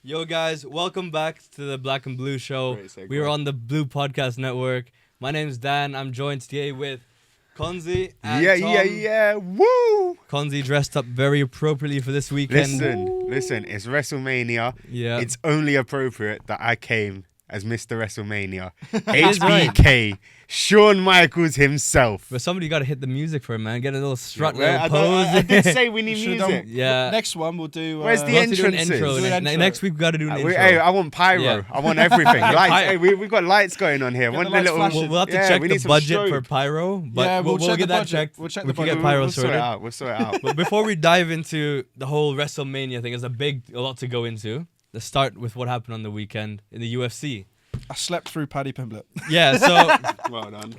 Yo, guys, welcome back to the Black and Blue Show. We are on the Blue Podcast Network. My name's Dan. I'm joined today with Konzi and Tom. Yeah. Woo! Konzi dressed up very appropriately for this weekend. Listen, it's WrestleMania. Yeah. It's only appropriate that I came as Mr. WrestleMania. is right. HBK, Shawn Michaels himself. But somebody got to hit the music for him, man. Get a little strut, Yeah, little pose. I did say we need music. Yeah. Next one we'll do. Where's the We'll have to do an entrances? intro. Do an intro. Next week we got to do an intro. Hey, I want pyro. Yeah. I want everything. Lights. Hey, we've got lights going on here. Get Want the lights flashing. We'll have to Yeah, check we the need some budget for strobe. pyro, but Yeah, we'll check get the that budget. checked. We'll check we the can budget. get pyro We'll sort sorted. it out. We'll sort it out. But before we dive into the whole WrestleMania thing, there's a lot to go into. Let's start with what happened on the weekend in the UFC. I slept through Paddy Pimblett. Yeah, so Well done.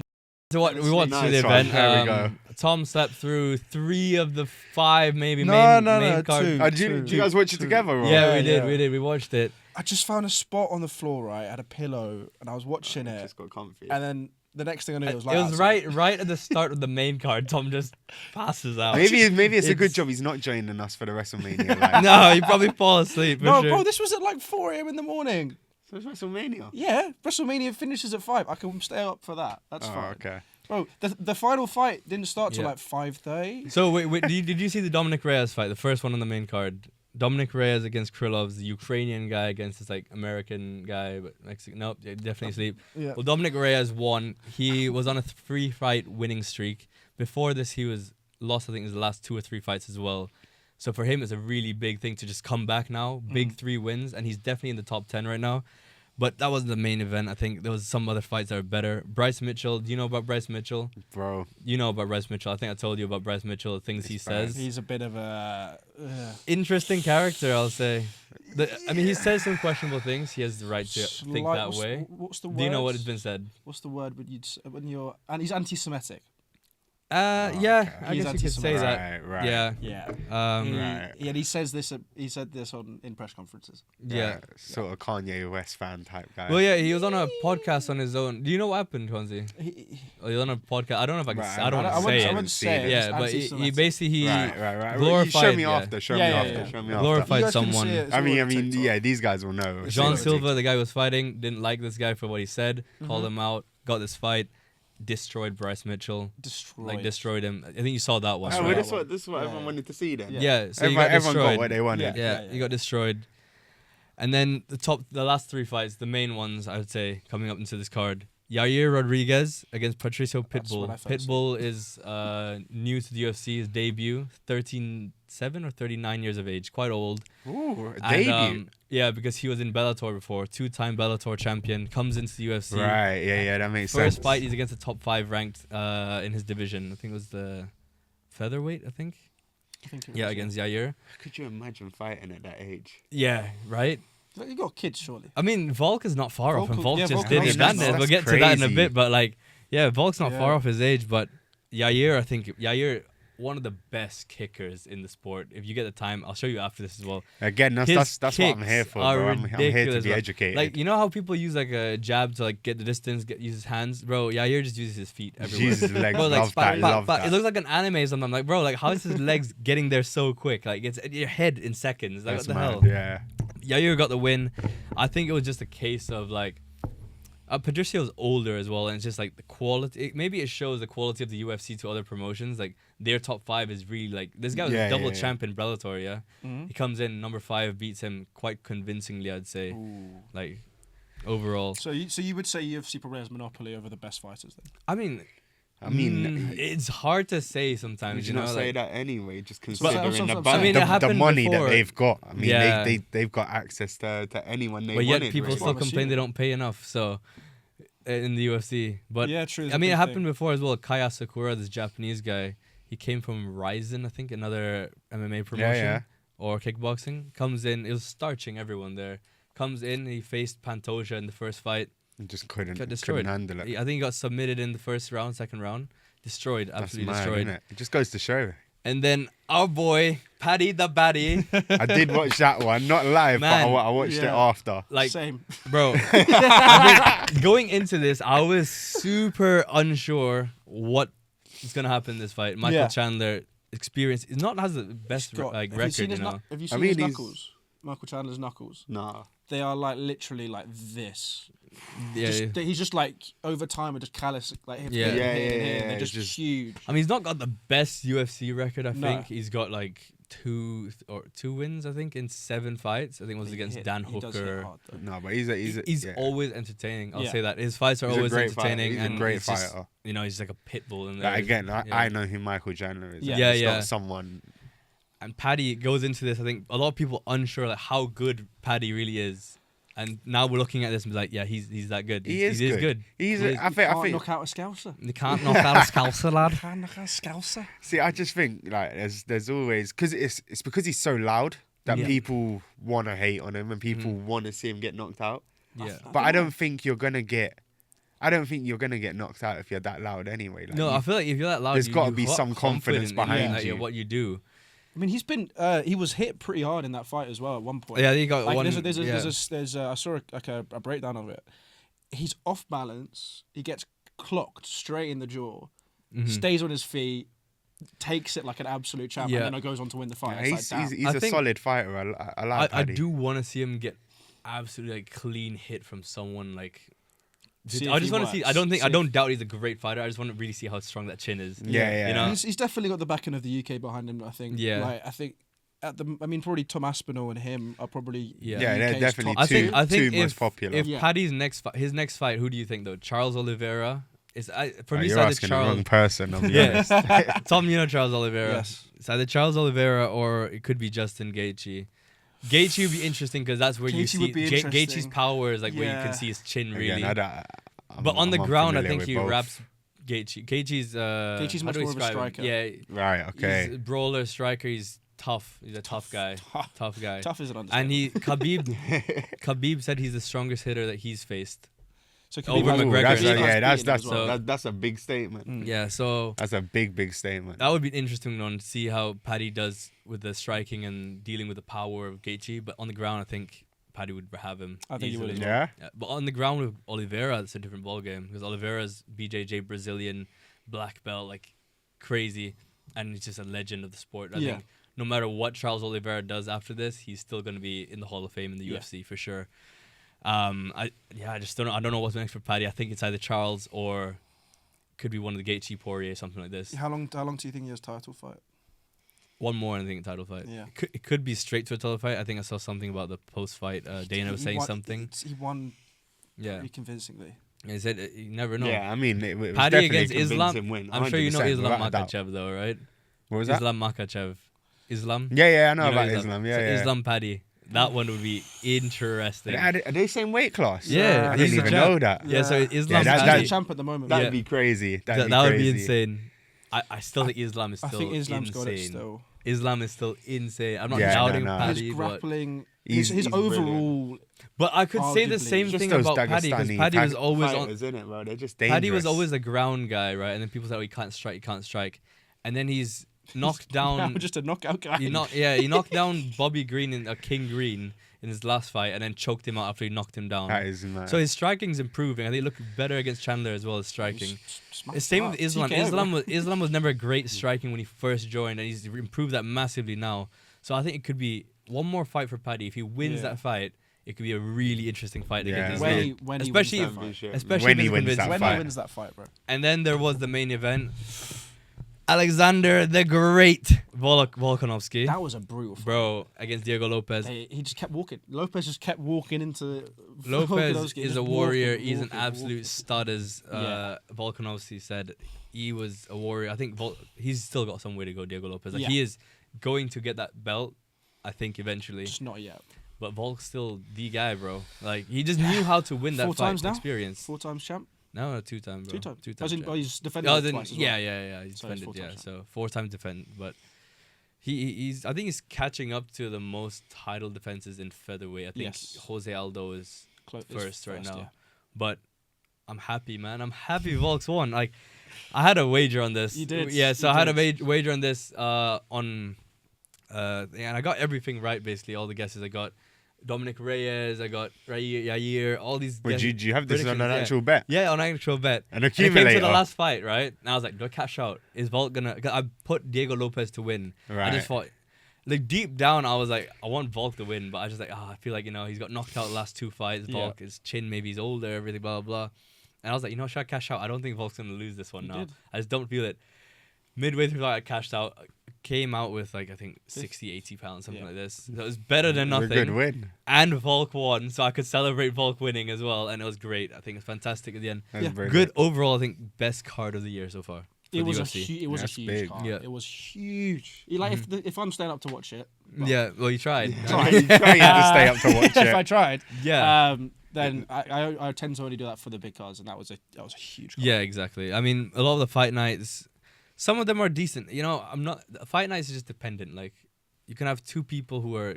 what we watched Nice the one. event. There we go. Tom slept through 3 of the 5 maybe No, main card. 2. Did you guys watch it together? Or? Yeah, Yeah, we did. We watched it. I just found a spot on the floor, right? I had a pillow and I was watching it. Just got comfy. And then the next thing I knew, it was It like. was right at the start of the main card. Tom just passes out. Maybe it's a good It's- job he's not joining us for the WrestleMania. Like. No, he probably fall asleep. For No, sure. bro, this was at like 4 a.m. in the morning. So it's WrestleMania. Yeah, WrestleMania finishes at 5. I can stay up for that. That's Oh, fine. okay. Bro, the final fight didn't start till Yeah. like 5:30. So wait, did you see the Dominic Reyes fight? The first one on the main card. Dominic Reyes against Krylov's, the Ukrainian guy against this like American guy, but Mexican. Nope, definitely sleep. Yeah. Well, Dominic Reyes won. He was on a 3-fight winning streak. Before this, he was lost. I think his last 2 or 3 fights as well. So for him, it's a really big thing to just come back now. Big 3 wins, and he's definitely in the top 10 right now. But that wasn't the main event. I think there was some other fights that are better. Bryce Mitchell. Do you know about Bryce Mitchell? Bro. You know about Bryce Mitchell. I think I told you about Bryce Mitchell, the things he says. He's a bit of a. Interesting character, I'll say. I mean, he says some questionable things. He has the right to think that way. What's the word? Do you know what has been said? What's the word when you're. And he's anti-Semitic. Yeah, I He's guess you could say that. Right. Yeah. Yeah. Right. Yeah, and he says this. He said this in press conferences. Yeah. Sort of Kanye West fan type guy. Well, yeah, he was on a podcast on his own. Do you know what happened, Konzi? He, Oh, he was on a podcast. I don't know if I can. Right, I don't I want to say wouldn't- I it. wouldn't say it. Yeah, It's but he anti-Semitic. basically Right. glorified. Show me yeah. after. Show Yeah, me yeah, after. yeah. Show me after. Glorified You guys can someone. see it. It's I all mean, over TikTok. yeah, these guys will know. It's John all over Silva, the guy who was fighting, didn't like this guy for what he said. Called him out. Got this fight. Destroyed Bryce Mitchell. Destroyed him. I think you saw that one. TikTok. right? Well, this is what everyone wanted to see then. Yeah, so he got Everyone destroyed. got what they wanted. Yeah, he got destroyed. And then the last 3 fights, the main ones, I would say, coming up into this card. Yair Rodriguez against Patricio That's Pitbull. what I fancy. Pitbull is new to the UFC, his debut, 37 or 39 years of age, quite old. Ooh, a And, debut. yeah, because he was in Bellator before, 2-time Bellator champion, comes into the UFC. Right, yeah, that makes sense. First fight, he's against a top 5 ranked in his division. I think it was the featherweight, I think. Yeah, against Yair. Could you imagine fighting at that age? Yeah, right? You got kids, surely. I mean, Volk is not far off, and Volk- Volk yeah, just Volk did is it. not- We'll that's get to that in a crazy. bit, but like, yeah, Volk's not far Yeah. off his age, but Yair, I think Yair, one of the best kickers in the sport. If you get the time, I'll show you after this as well. Again, His that's what I'm here kicks for, are bro. I'm here to ridiculous, be bro. educated. Like, you know how people use like a jab to like get the distance, use his hands, bro. Yair just uses his feet everywhere. Jesus, legs, Bro, like, love spat, that, spat, love spat. that. It looks like an anime something. I'm like, bro, like how is his legs getting there so quick? Like it's your head in seconds. Like That's what the mad, hell? yeah. Yair got the win. I think it was just a case of like Patricio's older as well, and it's just like the quality. Maybe it shows the quality of the UFC to other promotions. Like their top 5 is really like this guy was Yeah, a double yeah. champ in Bellator. Yeah, Mhm. he comes in number 5, beats him quite convincingly. I'd say like overall. So you would say UFC probably has monopoly over the best fighters then? I mean, it's hard to say sometimes. Would you you know, not say like, that anyway? Just But- considering I the, mean, it the happened money before. that they've got. I mean, Yeah. they've got access to anyone they but wanted. yet people really. still complain they don't pay enough. So in the UFC, but Yeah, true. I mean, it happened before as well. Kaya Sakura, this Japanese guy, he came from Ryzen, I think, another MMA promotion yeah. or kickboxing. Comes in, it was starching everyone there. Comes in, he faced Pantoja in the first fight. Just Got couldn't destroyed. handle it. I think he got submitted in the first round, second round. Destroyed, That's absolutely mad, destroyed. innit? It just goes to show. And then our boy, Paddy the Baddie, I did watch that one, not live, Man, but I watched it yeah. after. like, Same. bro, I mean, going into this, I was super unsure what is going to happen in this fight. Michael Yeah. Chandler, experience, is not has the best He's got- like have you record, seen you his know. Have you I seen mean, his he's- knuckles? Michael Chandler's knuckles? Nah. They are like literally like this. Yeah. He's just like over time, just callous, like hit, Yeah. hit, Yeah, hit, yeah, hit, yeah, They're it's just just- huge. I mean, he's not got the best UFC record. I No. think he's got like two wins. I think in 7 fights. I think it was against Dan He does hit Hooker. hard, though. No, but he's yeah. Always entertaining. I'll Yeah. say that his fights are He's a always great fighter. entertaining. He's a and great it's just, fighter. you know, he's like a pit bull in there. Like, again, Yeah. I know who Michael Chandler is. Yeah. Yeah, It's yeah. not someone. And Paddy goes into this. I think a lot of people unsure like how good Paddy really is. And now we're looking at this and be like, yeah, he's that good. He is good. He's. He is. I think. Can't knock out a Scouser. You can't knock out a scalcer, lad. Can't knock out a Scouser. See, I just think like there's always because it's because he's so loud that Yeah. people want to hate on him and people want to see him get knocked out. Yeah. But I don't think you're gonna get. I don't think you're gonna get knocked out if you're that loud anyway. Like, No, I feel like if you're that loud, There's you- gotta you've be got some confidence confidence in, behind you. what you do. I mean, he was hit pretty hard in that fight as well at one point. Yeah, he got Like one. there's I saw a breakdown of it. He's off balance. He gets clocked straight in the jaw. Mhm. Stays on his feet. Takes it like an absolute champ, Yeah. and then goes on to win the fight. Yeah, It's like, damn. he's I a think- solid fighter. I like I Paddy. do want to see him get absolutely like clean hit from someone like. See I if just he want to see. works. I See don't doubt he's a great fighter. I just want to really see how strong that chin is. Yeah. You know? He's definitely got the backing of the UK behind him. I think. Yeah. Like, I think. Probably Tom Aspinall and him are probably. Yeah. Yeah, they're UK's definitely top two. I think two most popular. If Yeah. Paddy's his next fight, who do you think though? Charles Oliveira is for me. It's You're either asking the Charles. wrong person. I'll be Yeah. honest. Tom, you know Charles Oliveira. Yes. It's either Charles Oliveira or it could be Justin Gaethje. Gaethje would be interesting because that's where you Gaethje see would be Gaethje's interesting. power is like where you Yeah. can see his chin really. Again, But on the I'm ground, I unfamiliar think with he both. wraps Gaethje. Gaethje's Gaethje's how much do we more of a describe him? striker. Yeah, Right. Okay. he's a brawler, striker. He's tough. He's a tough guy. Tough guy. Tough is an And understatement. Khabib said he's the strongest hitter that he's faced. So over Khabib- McGregor. That's, Khabib yeah, has that's beaten him as well. that's a big statement. Mm. Yeah, so That's a big statement. that would be an interesting one to see how Paddy does with the striking and dealing with the power of Gaethje. But on the ground, I think Paddy would have him. I think he would easily. as well. Yeah. But on the ground with Oliveira, it's a different ballgame because Oliveira's BJJ Brazilian black belt, like crazy, and he's just a legend of the sport. I Yeah. think no matter what Charles Oliveira does after this, he's still going to be in the Hall of Fame in the Yeah. UFC for sure. I just don't know. I don't know what's next for Paddy. I think it's either Charles or could be one of the Gaethje Poirier, something like this. How long do you think he has title fight? One more, I think, title fight. Yeah. It could be straight to a title fight. I think I saw something about the post-fight. Dana was saying something. He won Yeah. pretty convincingly. He said you never know. Yeah, I mean, it was Paddy definitely against a convincing Islam. win. I'm sure you know 100%, Islam without a doubt. Makhachev though, right? What was that? Islam Makhachev. Islam? Yeah, I know You about Islam. Yeah, so yeah. Islam Paddy. That one would be interesting. Are they same weight class? Yeah, I he's didn't the even champ. know that. Yeah, so Islam He's that- the champ at the moment. That'd Yeah. be crazy. That'd that would be crazy. insane. I still think Islam is I still think Islam's got it insane. still. Islam is still insane. I'm not Yeah, doubting no. Paddy, His but grappling, He's his brilliant. overall. I could say the Arguably. same Just thing those about Paddy because Dagestani Paddy was always on. fighters, innit, bro? They're just dangerous. Paddy was always a ground guy, right? And then people say, "Oh, he can't strike," and then he's knocked down. Just a knockout guy. He knocked down Bobby Green in King Green in his last fight, and then choked him out after he knocked him down. That is mad. So his striking's improving. I think he looked better against Chandler as well as striking. Smash It's same that. with Islam. TKO, Islam was never great striking when he first joined, and he's improved that massively now. So I think it could be one more fight for Paddy. If he wins Yeah. that fight, it could be a really interesting fight Yeah. against When Islam. he Especially wins if- that fight. especially when if he it's wins convincing. that When fight. he wins that fight, bro. And then there was the main event. Alexander the Great Volkanovski, That was a brutal fight. bro, against Diego Lopez. He just kept walking. Lopez just kept walking into. Lopez Volkanovski, is just a warrior. walking, He's an walking, absolute walking. stud, as Yeah. Volkanovski said. He was a warrior. I think he's still got some way to go, Diego Lopez. Like, Yeah. he is going to get that belt, I think, eventually. Just not yet. But Volk's still the guy, bro. Like, he just knew how to win that 4 fight. times now? Experience. 4 times champ. No, 2 times, bro. 2 times. 2 times. As in, champ. oh, he's defended Oh, it then, twice as well. yeah. He's So he's defended, 4 yeah. times So 4 times defend, but he's. I think he's catching up to the most title defenses in featherweight. I think Yes. Jose Aldo is Is first right now. yeah. But I'm happy, man. I'm happy Volks won. Like, I had a wager on this. You did. Yeah, so You I had a did. wager on this and I got everything right, basically. All the guesses I got. Dominic Reyes, I got Yair, all these Wait, guesses. do you have this on an predictions, yeah. actual bet? Yeah, on an actual bet. An And it came accumulator. to the last fight, right? And I was like, do I cash out? Is Volk gonna... 'cause I put Diego Lopez to win. I Right. just thought... like deep down, I was like, I want Volk to win, but I just like, I feel like, he's got knocked out the last 2 fights. Volk, his chin, maybe he's older, everything, blah, blah, blah. And I was like, should I cash out? I don't think Volk's going to lose this one now. I just don't feel it. Midway through, I cashed out, came out with like, I think 60, 80 pounds, something like this. So it was better than nothing. A good win. And Volk won, so I could celebrate Volk winning as well. And it was great. I think it's fantastic at the end. Good overall, I think, best card of the year so far. It was a huge card. Yeah. It was huge. Like if I'm staying up to watch it. Well, well, you tried. You had to stay up to watch it. If I tried. Yeah. Then I tend to only do that for the big cards, and that was a huge card. Yeah, exactly. I mean, a lot of the fight nights, some of them are decent. Fight nights is just dependent. Like, you can have 2 people who are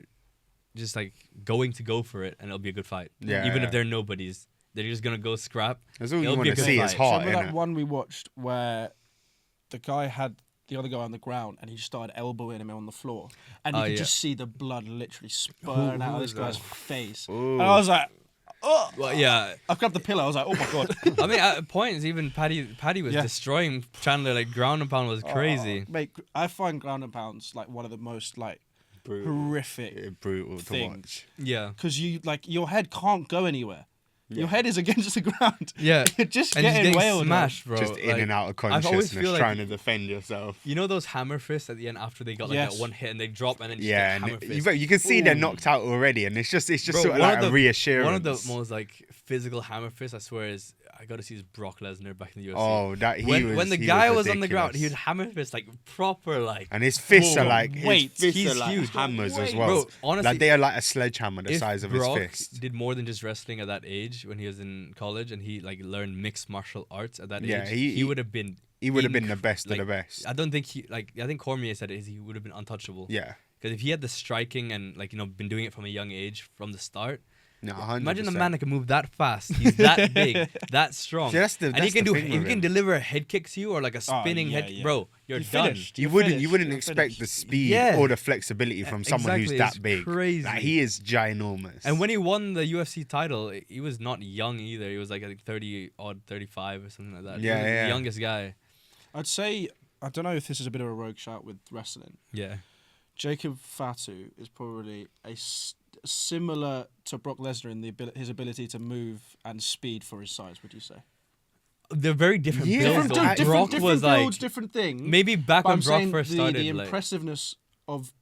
just like going to go for it, and it'll be a good fight. Yeah. Even if they're nobodies, they're just gonna go scrap. That's all you want to see is So heart. remember that one we watched where the guy had the other guy on the ground, and he just started elbowing him on the floor, and you could just see the blood literally spurting out of this guy's face. Ooh. And I was like, oh! Well, yeah. I grabbed the pillow. I was like, oh my god. I mean, at points, even Paddy was destroying Chandler. Like, ground and pound was crazy. Mate, I find ground and pounds like one of the most like horrific brutal things. to watch. Yeah. Because your head can't go anywhere. Yeah. Your head is against the ground. Yeah. You're just and getting wailed. Smashed, bro. Just in and out of consciousness, trying to defend yourself. You know those hammer fists at the end after they got like that one hit and they drop and then just yeah, hammer fist? You can see they're knocked out already, and it's just bro, sort of like a reassurance. One of the most like physical hammer fists, I swear, is I got to see his Brock Lesnar back in the UFC. Oh, when the guy was on the ground, he would hammer fist like proper like. And his fists are like weight. He's like huge. hammers as well. Bro, honestly, like they are like a sledgehammer the size of Brock his fist. Did more than just wrestling at that age when he was in college, and he like learned mixed martial arts at that age. He would have been. He would have been the best of the best. I don't think I think Cormier said it. He would have been untouchable. Yeah. Because if he had the striking and been doing it from a young age from the start. No, 100%. Imagine a man that can move that fast. He's that big, that strong. See, and he can if he can deliver a head kick to you or like a spinning head, bro, you're done. You wouldn't expect the speed or the flexibility from someone who's that big. Crazy. Like, he is ginormous. And when he won the UFC title, he was not young either. He was like I think 35 or something like that. Yeah, he was the youngest guy. I'd say, I don't know if this is a bit of a rogue shout with wrestling. Yeah. Jacob Fatu is probably similar to Brock Lesnar in his ability to move and speed for his size, would you say? They're very different builds. Different was builds, different things. Maybe back when Brock first started. The impressiveness of...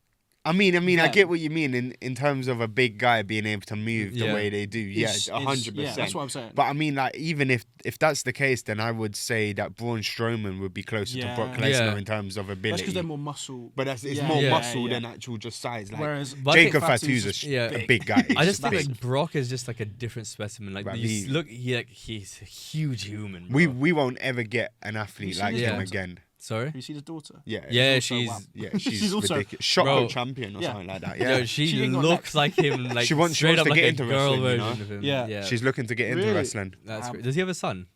I mean, I get what you mean in terms of a big guy being able to move the way they do. Yeah, 100%. Yeah, that's what I'm saying. But I mean, like, even if that's the case, then I would say that Braun Strowman would be closer to Brock Lesnar in terms of ability. That's because they're more muscle. But it's more muscle than actual just size. Like, whereas Jacob Fatu's a big guy. I just think like Brock is just like a different specimen. Like he's a huge human. Bro. We won't ever get an athlete like him again. Sorry? Have you seen his daughter? Yeah, she's also ridiculous. Shot champion or something like that. Yeah, she looks like him. Like she wants to get into girl version of him. Yeah, she's looking to get into wrestling. That's great. Does he have a son?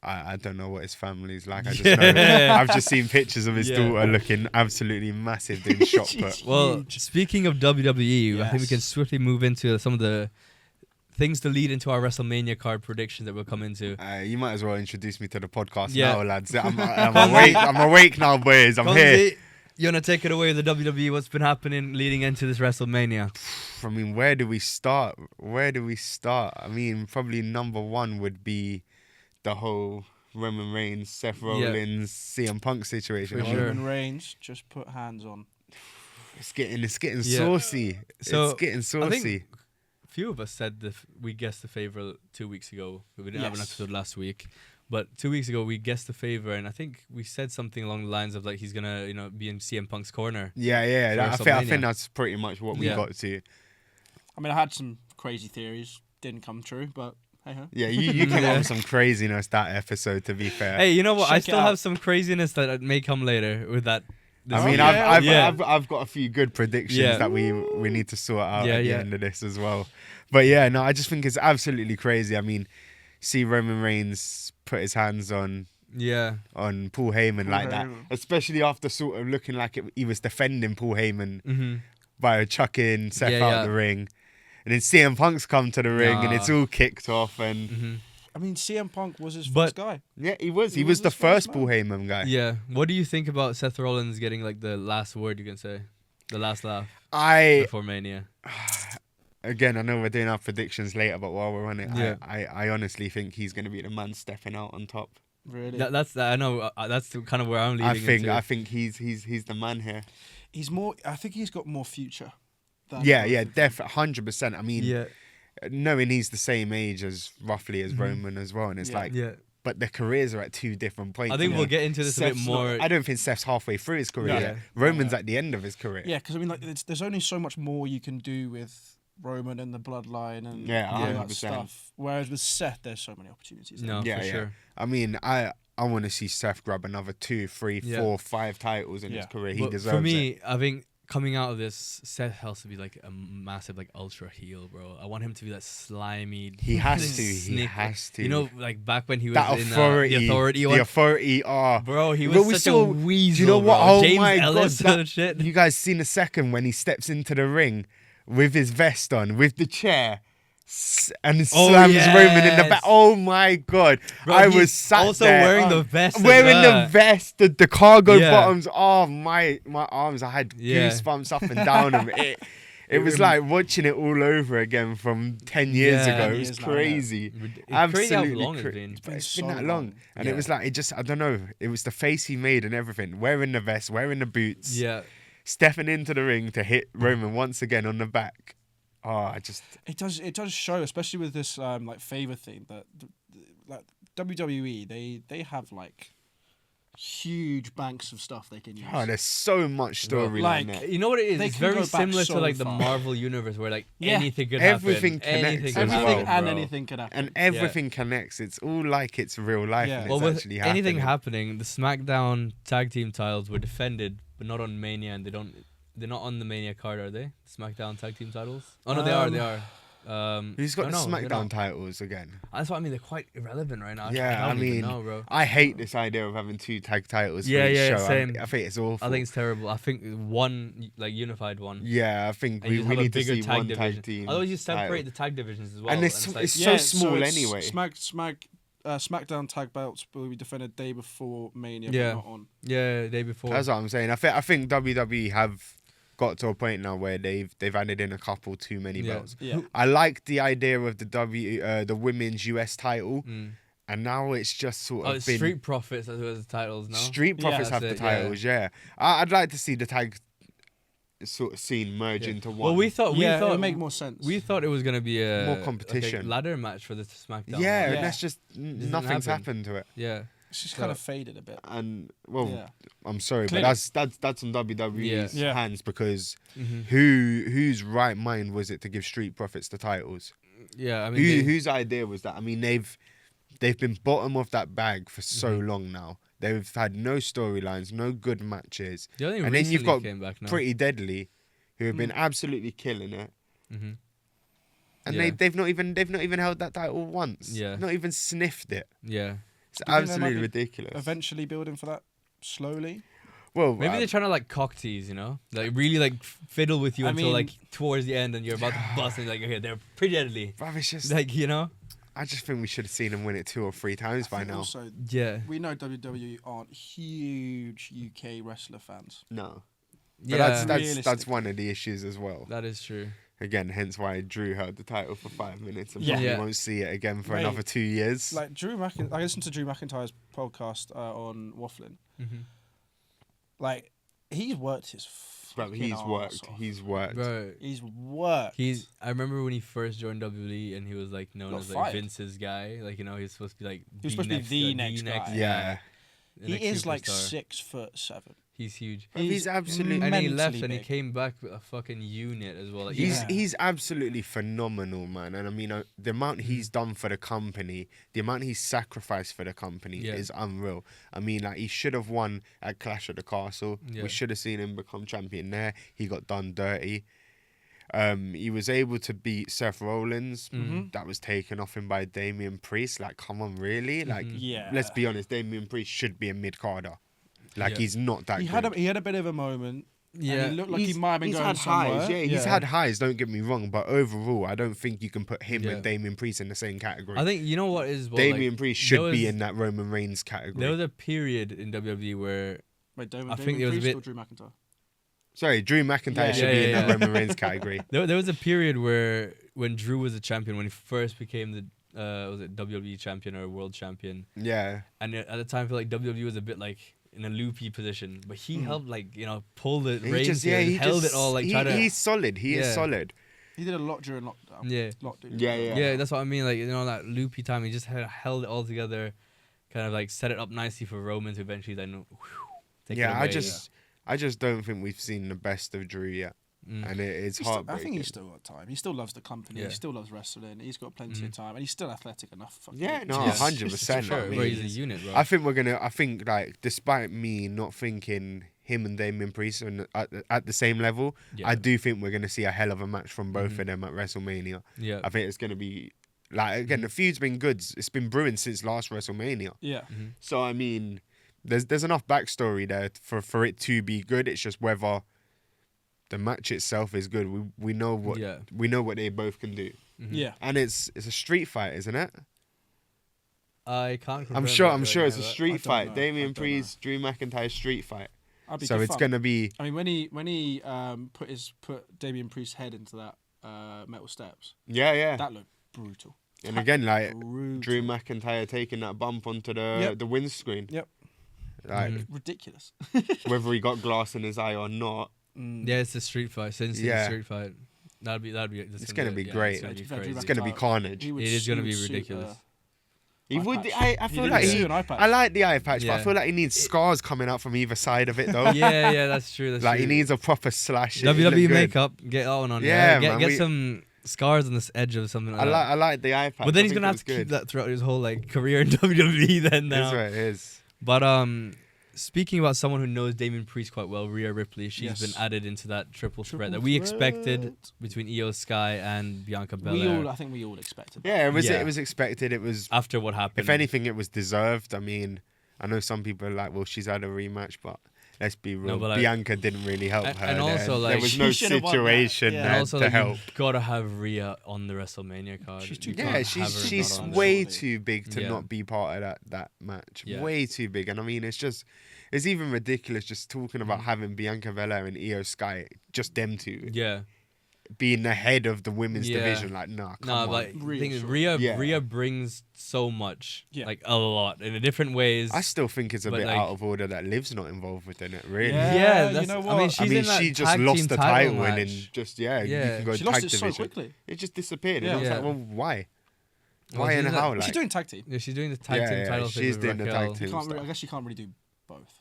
I don't know what his family's like. I just know I've just seen pictures of his daughter looking absolutely massive doing shot put. Well, speaking of WWE, I think we can swiftly move into some of the things to lead into our WrestleMania card predictions that we'll come into. You might as well introduce me to the podcast now, lads. I'm awake. I'm awake now, boys. I'm here. You want to take it away with the WWE? What's been happening leading into this WrestleMania? I mean, where do we start? I mean, probably number one would be the whole Roman Reigns, Seth Rollins, CM Punk situation. Roman Reigns just put hands on. It's getting saucy. So, it's getting saucy. Few of us said we guessed the favor 2 weeks ago. We didn't have an episode last week, but 2 weeks ago we guessed the favor, and I think we said something along the lines of like he's gonna be in CM Punk's corner. Yeah. I think that's pretty much what we got to. I mean, I had some crazy theories, didn't come true, but hey ho. Yeah, you came up with some craziness that episode. To be fair, hey, you know what? I still have some craziness that may come later with that. I mean, I've got a few good predictions that we need to sort out at the end of this as well. But I just think it's absolutely crazy. I mean, see Roman Reigns put his hands on Paul Heyman that, especially after sort of looking like he was defending Paul Heyman by chucking Seth out the ring, and then CM Punk's come to the ring and it's all kicked off and. I mean, CM Punk was his first guy. Yeah, he was. He was the first Paul Heyman guy. Yeah. What do you think about Seth Rollins getting like the last word you can say? The last laugh I before Mania. Again, I know we're doing our predictions later, but while we're on it, Yeah. I honestly think he's going to be the man stepping out on top. Really? That's I know that's kind of where I'm leading. I think he's the man here. He's more. I think he's got more future. Yeah, definitely, 100%. I mean, yeah. knowing he's the same age as roughly as Roman as well, and it's like, but their careers are at two different points. I think we'll get into this a bit more. I don't think Seth's halfway through his career. Yeah. Roman's at the end of his career. Yeah, because I mean, like, there's only so much more you can do with Roman and the bloodline and all that stuff. Whereas with Seth, there's so many opportunities. No, for sure. I mean, I want to see Seth grab another 2, 3, 4, 5 titles in his career. He deserves it. For me, I think coming out of this, Seth has to be like a massive, like, ultra heel, bro. I want him to be that slimy. He has to. He has to. You know, like back when he was that in authority, the authority one. The authority. Bro, he was such a weasel. Do you know what? Bro. Oh James my Ellis God! Shit. You guys seen a second when he steps into the ring with his vest on, with the chair, and slams Roman in the back. Oh my God! Bro, I was sat also there, wearing the vest. Wearing the vest, the cargo bottoms. Oh my arms! I had goosebumps up and down them. It was like watching it all over again from 10 years ago. It was crazy. Absolutely crazy. It's been that long. And it was like, I don't know. It was the face he made and everything. Wearing the vest, wearing the boots. Yeah. Stepping into the ring to hit Roman once again on the back. It does show, especially with this like favor thing, that like WWE they have like huge banks of stuff they can use. Oh, there's so much storyline like there. You know what it is? It's very similar to like the Marvel universe where like anything could happen. Everything connects. Anything could happen. And everything connects. It's all like it's real life and it's actually happening. Anything happening, the SmackDown tag team titles were defended, but not on Mania, and they're not on the Mania card, are they? SmackDown tag team titles? Oh no, they are. Who's got the SmackDown titles again? That's what I mean. They're quite irrelevant right now. Yeah, I mean, even know, bro. I hate this idea of having 2 tag titles for each show. Same. I think it's awful. I think it's terrible. I think one, like, unified one. Yeah, I think we need to see one tag team. Otherwise, you separate the tag divisions as well. And it's so small anyway. SmackDown tag belts will be defended day before Mania, but not on. Yeah, day before. That's what I'm saying. I think WWE have got to a point now where they've added in a couple too many belts. Yeah. I like the idea of the women's US title, and now it's just sort of been Street Profits as well as the titles now. Street Profits have the titles. Yeah. I'd like to see the tag sort of scene merge into one. Well, we thought it would make more sense. We thought it was gonna be more competition, like a ladder match for the SmackDown. Yeah, and that's just nothing's happened to it. Yeah. It's just kind of faded a bit. And I'm sorry, but that's on WWE's hands because whose right mind was it to give Street Profits the titles? Yeah, I mean, whose idea was that? I mean, they've been bottom of that bag for so long now. They've had no storylines, no good matches, and then you've got Pretty Deadly, who have been absolutely killing it. And they've not even held that title once. Yeah, not even sniffed it. Yeah. It's absolutely ridiculous. Eventually building for that slowly. Well, maybe they're trying to like cock tease, you know, like really like fiddle with you until like towards the end, and you're about to bust, and like okay, they're Pretty Deadly. Bruv, it's just like, you know. I just think we should have seen them win it 2 or 3 times by now. Also, we know WWE aren't huge UK wrestler fans. No. But that's one of the issues as well. That is true. Again, hence why Drew held the title for 5 minutes and probably won't see it again for another 2 years. Like I listened to Drew McIntyre's podcast on Waffling. Like, he's worked his He's worked. Bro, he's worked. I remember when he first joined WWE and he was like known as like Vince's guy. Like, you know, he's supposed to be like the next guy. Yeah. He is like 6'7". He's huge. He's absolutely, and he left big. And he came back with a fucking unit as well. Like, he's absolutely phenomenal, man. And I mean, the amount he's done for the company, the amount he's sacrificed for the company is unreal. I mean, like, he should have won at Clash at the Castle. We should have seen him become champion there. He got done dirty. He was able to beat Seth Rollins. That was taken off him by Damian Priest. Like, come on, really? Like, let's be honest, Damian Priest should be a mid-carder. Like, he's not that good. He had a bit of a moment. Yeah. And he looked like he might have been going somewhere. Highs. Yeah, he's had highs, don't get me wrong. But overall, I don't think you can put him and Damian Priest in the same category. I think, you know what is... Well, Damian Priest should be in that Roman Reigns category. There was a period in WWE where... Wait, Damian Priest or Drew McIntyre? Sorry, Drew McIntyre should be in that Roman Reigns category. There was a period where when Drew was a champion, when he first became the was it WWE champion or world champion? Yeah. And at the time, I feel like WWE was a bit like in a loopy position, but he helped pull the reins. Held it all. He's solid. He is solid. He did a lot during lockdown. Yeah. Yeah, that's what I mean. Like, that loopy time, he just held it all together, kind of like set it up nicely for Roman to eventually then. Take it away. I just don't think we've seen the best of Drew yet. And it's heartbreaking. I think he's still got time. He still loves the company. He still loves wrestling. He's got plenty of time, and he's still athletic enough. 100%. Sure, he's a unit, bro. I think like, despite me not thinking him and Damian Priest are at the same level, I do think we're gonna see a hell of a match from both of them at WrestleMania. Yeah, I think it's gonna be like, again, the feud's been good. It's been brewing since last WrestleMania. Yeah. So I mean, there's enough backstory there for it to be good. It's just whether the match itself is good. We know what they both can do. Yeah. And it's a street fight, isn't it? I can't. I'm sure it's a street fight. Damian Priest, Drew McIntyre street fight. So it's gonna be. I mean, when he put Damian Priest's head into that metal steps. Yeah. That looked brutal. And again, like Drew McIntyre taking that bump onto the windscreen. Yep. Like ridiculous. Whether he got glass in his eye or not. Yeah, it's a street fight. Since it's a street fight, that'd be. It's gonna be great. It's gonna be carnage. It is gonna be ridiculous. He would. I feel like I like the eye patch, but I feel like he needs scars coming out from either side of it, though. Yeah, that's true. Like he needs a proper slash. WWE makeup, get that one on. Yeah, get some scars on this edge of something. I like the eye patch. But then he's gonna have to keep that throughout his whole career in WWE. Then now. That's right, it is. But speaking about someone who knows Damian Priest quite well, Rhea Ripley, she's been added into that triple threat that we expected between Io Sky and Bianca Belair. I think we all expected that. Yeah, it was expected. It was after what happened. If anything, it was deserved. I mean, I know some people are like, well, she's had a rematch, but let's be real. No, Bianca didn't really help her. And also, there was no situation there to help. You've got to have Rhea on the WrestleMania card. She's way too big to not be part of that match. Yeah. Way too big. And I mean, it's even ridiculous just talking about having Bianca Belair and Io Sky, just them two. Yeah. Being the head of the women's division, come on. Like Rhea brings so much, a lot in different ways. I still think it's a bit out of order that Liv's not involved within it. Really, you know what? I mean, she just lost the title and then you can go she tag lost it division. so quickly. It just disappeared. And I was like, well, why? Why and how? She's doing tag team. Yeah, she's doing the tag team title. She's doing the tag team. I guess you can't really do both.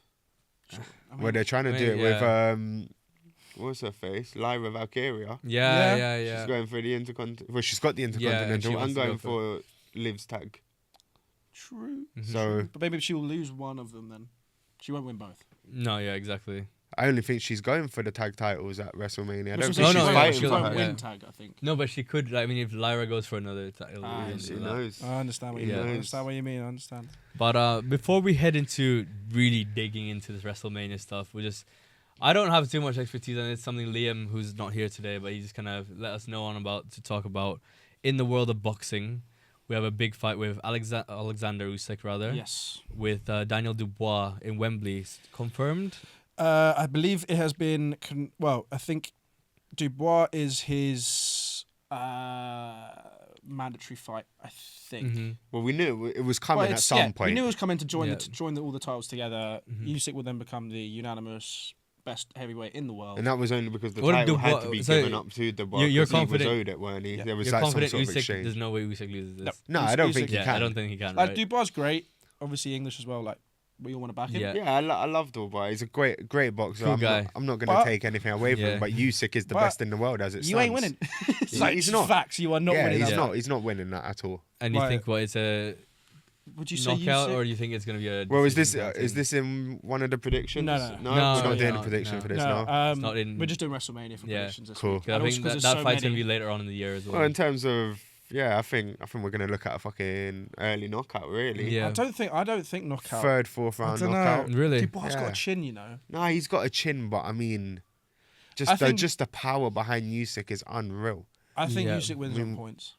Sure. Well, they're trying to do it with what's her face? Lyra Valkyria. Yeah. She's going for the Intercontinental. Well, she's got the Intercontinental. I'm going for Liv's tag. True. So, but maybe she'll lose one of them then. She won't win both. No, yeah, exactly. I only think she's going for the tag titles at WrestleMania. I don't think think she's fighting she for won't her. win tag, I think. No, but she could. I mean, if Lyra goes for another title, she knows. I understand what you mean. I understand what you mean. I understand. But before we head into really digging into this WrestleMania stuff, I don't have too much expertise on it. It's something Liam, who's not here today, but he just kind of let us know to talk about. In the world of boxing, we have a big fight with Alexander Usyk, Yes. with Daniel Dubois in Wembley. Confirmed? I believe it has been. I think Dubois is his mandatory fight. I think. Mm-hmm. Well, we knew it was coming at some point. We knew it was coming to join all the titles together. Usyk will then become the unanimous best heavyweight in the world. And that was only because the title had to be given up to Dubois. You're confident he was owed it, weren't he? Yeah. There was you're confident some sort of Usyk, exchange. there's no way Usyk loses this. No, I don't think he can. I don't think he can. Dubois great. Obviously English as well. We all want to back him. Yeah, I love Dubois. He's a great boxer. Cool guy. I'm not going to take anything away from him, but Usyk is the best in the world as it stands. You ain't winning. He's not. Facts. You are not winning. He's not winning that at all. And you think it's a would you say knockout, Usyk? or do you think it's going to be a? Well, is this in one of the predictions? No. We're not doing a prediction for this. No, it's not in. We're just doing WrestleMania for predictions. Cool. I think that fight's going to be later on in the year as well. Well, in terms of. Yeah, I think we're gonna look at a fucking early knockout, really. Yeah. I don't think knockout. Third, fourth round knockout. Really? Dubois got a chin, you know. No, he's got a chin, but I mean, just the power behind Usyk is unreal. I think Usyk wins on points.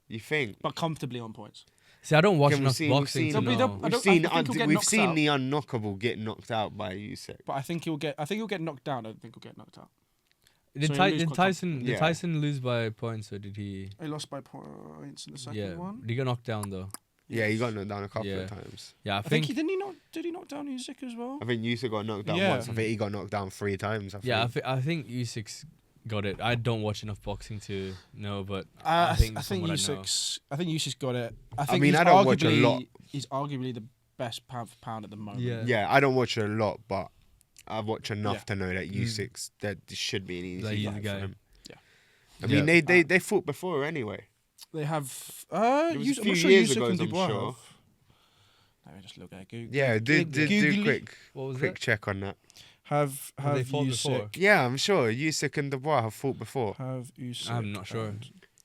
You think? But comfortably on points. See, I don't watch Again, enough boxing to know. We've seen the unknockable get knocked out by Usyk. But I think he'll get knocked down. I don't think he'll get knocked out. Did Tyson lose by points, or did he? He lost by points in the second one. Did he get knocked down though? Yeah, he got knocked down a couple of times. Yeah, I think he did he knock down Usyk as well? I think Usyk got knocked down once. I think he got knocked down 3 times. I think Usyk's got it. I don't watch enough boxing to know, but I think Usyk's got it. I don't watch a lot. He's arguably the best pound for pound at the moment. Yeah, I don't watch it a lot, but I watch enough to know that Usyk's that should be an easy fight for him. Yeah, I mean they fought before anyway. They have. It was a few years ago, I'm Dubois sure. Let me just look at Google. Yeah, do quick check on that. Have they fought Usyk before? Yeah, I'm sure Usyk and Dubois have fought before. I'm not sure.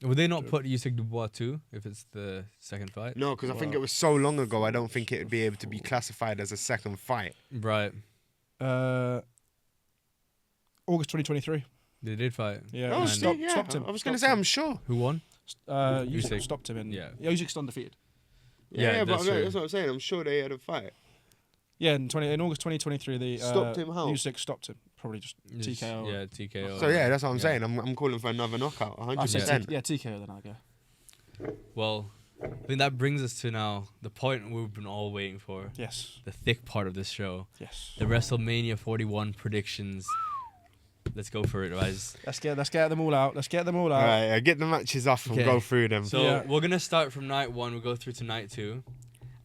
Would they not put Usyk Dubois too if it's the second fight? No, because I think it was so long ago. I don't think it would be able to be classified as a second fight. Right. August 2023. They did fight. Yeah. Stopped him. I was going to say, I'm sure. Who won? Usyk stopped him. Usyk's undefeated. Yeah, but that's what I'm saying. I'm sure they had a fight. Yeah, in August 2023, they stopped him. How? Usyk stopped him. Probably just TKO. Yeah, TKO. So yeah, that's what I'm saying. I'm calling for another knockout. 100%. Yeah, TKO. Then I go. Well, I think that brings us to now the point we've been all waiting for. Yes. The thick part of this show. Yes. The WrestleMania 41 predictions. Let's go for it, guys. Let's get them all out. All right, get the matches off and go through them. So we're gonna start from night 1. We'll go through to night 2,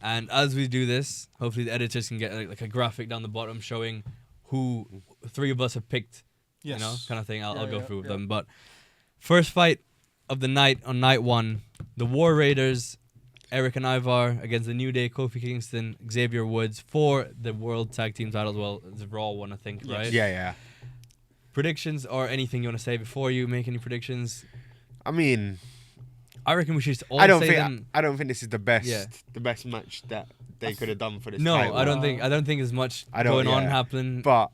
and as we do this, hopefully the editors can get like a graphic down the bottom showing who 3 of us have picked. Yes. You know, kind of thing. I'll go through them. But first fight of the night on night 1, the War Raiders, Eric and Ivar against the New Day, Kofi Kingston, Xavier Woods for the World Tag Team titles. Well, it's a Raw one, I think, right? Yeah. Predictions or anything you want to say before you make any predictions? I mean, I reckon we should all I don't say think them. I don't think this is the best match that they could have done for this. No, title. I don't think there's much going on happening. But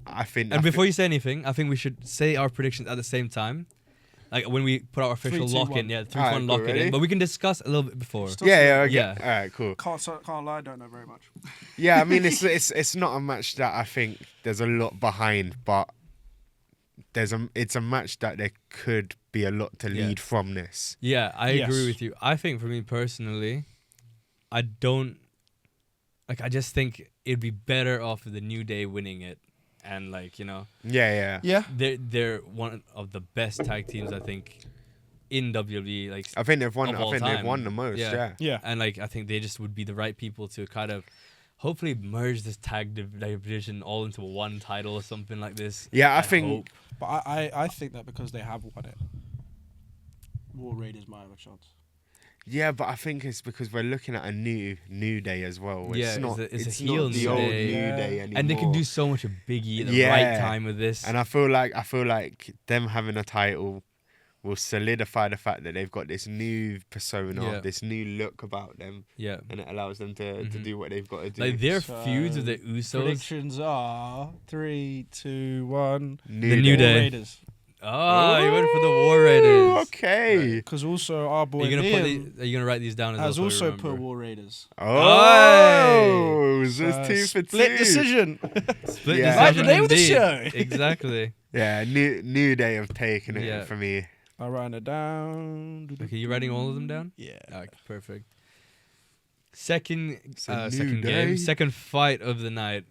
I think. And before you say anything, I think we should say our predictions at the same time. Like when we put our official 3, 2, lock 1. in, 3, 2, 1 lock it in. But we can discuss a little bit before. Yeah. All right, cool. Can't lie, don't know very much. Yeah, I mean it's not a match that I think there's a lot behind, but it's a match that there could be a lot to lead from this. Yeah, I agree with you. I think for me personally, I just think it'd be better off the New Day winning it. And like, you know, yeah, they're one of the best tag teams I think in WWE. Like, I think they've won the most. Yeah. And like, I think they just would be the right people to kind of hopefully merge this tag division all into one title or something like this. Yeah, I think. But I think that because they have won it, War Raiders might have a chance. Yeah, but I think it's because we're looking at a new Day as well. It's not a the heel old New Day anymore. And they can do so much with Big E at the right time with this. And I feel like them having a title will solidify the fact that they've got this new persona, this new look about them. Yeah. And it allows them to do what they've got to do. Like their feuds with the Usos. Predictions are 3, 2, 1. The New Day. Raiders. Oh, you went for the War Raiders. Okay. Because also our boy are you gonna write these down as well? Has also put War Raiders. Oh, it was just 2 for 2. Split decision. Split decision. Like the name of the show. Exactly. Yeah, New Day have taken it for me. I'll write it down. Okay, you writing all of them down? Yeah. Okay, perfect. Second game, second fight of the night.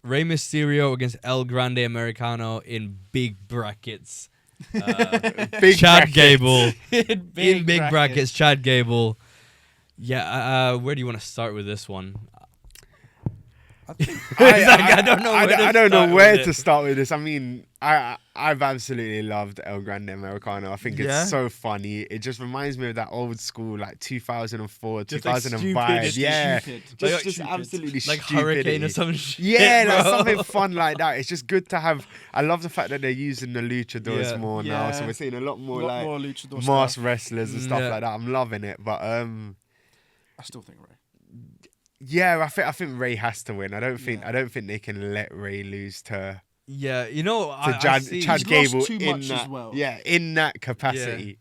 Rey Mysterio against El Grande Americano in big brackets. Chad Gable. in big brackets, Chad Gable. Yeah, where do you want to start with this one? I don't know where to start with this. I mean, I've absolutely loved El Grande Americano. I think it's so funny. It just reminds me of that old school, like 2004, 2005. Just absolutely like stupid. Hurricane or some shit. Yeah, like something fun like that. It's just good to have. I love the fact that they're using the luchadors more now. So we're seeing a lot more masked wrestlers and stuff like that. I'm loving it. But I still think Rey. Yeah, I think Rey has to win. I don't think they can let Rey lose to. Yeah, you know, Chad Gable too much in that, as well. Yeah, in that capacity.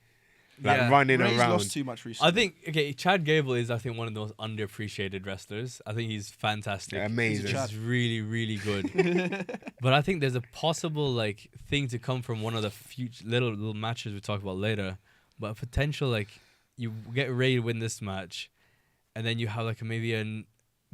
running Ray's around. lost too much recently. I think Chad Gable is one of the most underappreciated wrestlers. I think he's fantastic. Yeah, amazing. He's really, really good. But I think there's a possible thing to come from one of the future little matches we talk about later. But a potential you get Ray to win this match, and then you have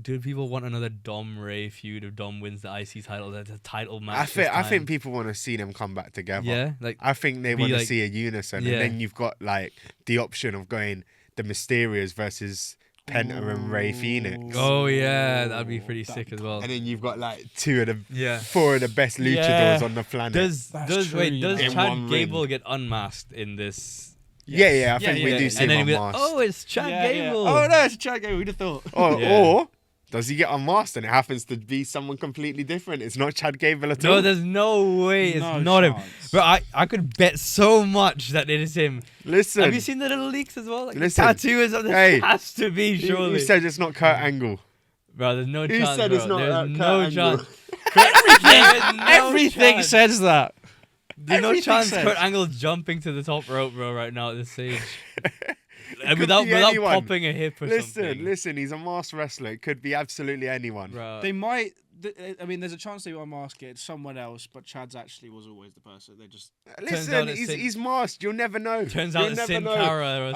do people want another Dom Ray feud if Dom wins the IC title? That's a title match. I think people want to see them come back together. Yeah, I think they want to see a unison, and then you've got the option of going the Mysterios versus Penta and Ray Phoenix. Oh yeah, that'd be pretty sick as well. And then you've got 4 of the best luchadors on the planet. Does Chad Gable ring. get unmasked in this? Yeah, I think we do see him unmasked. Oh, it's Chad Gable. Oh no, it's Chad Gable. Who'd have thought? Or does he get unmasked and it happens to be someone completely different? It's not Chad Gable at all. No, there's no way it's not him. But I could bet so much that it is him. Listen. Have you seen the little leaks as well? Listen. Tattoo is on this has to be, surely. Who said it's not Kurt Angle? Bro, there's no chance. Who said it's not there's Kurt no Angle? chance. Everything says that. There's no chance says. Kurt Angle's jumping to the top rope, bro, right now at this stage. Could without be anyone. popping a hip or something. Listen, he's a masked wrestler. It could be absolutely anyone. Bro. They might. I mean, there's a chance they will unmask it. It's someone else, but Chad's actually was always the person. They just Listen, he's masked. You'll never know. Turns out it's Sin Cara.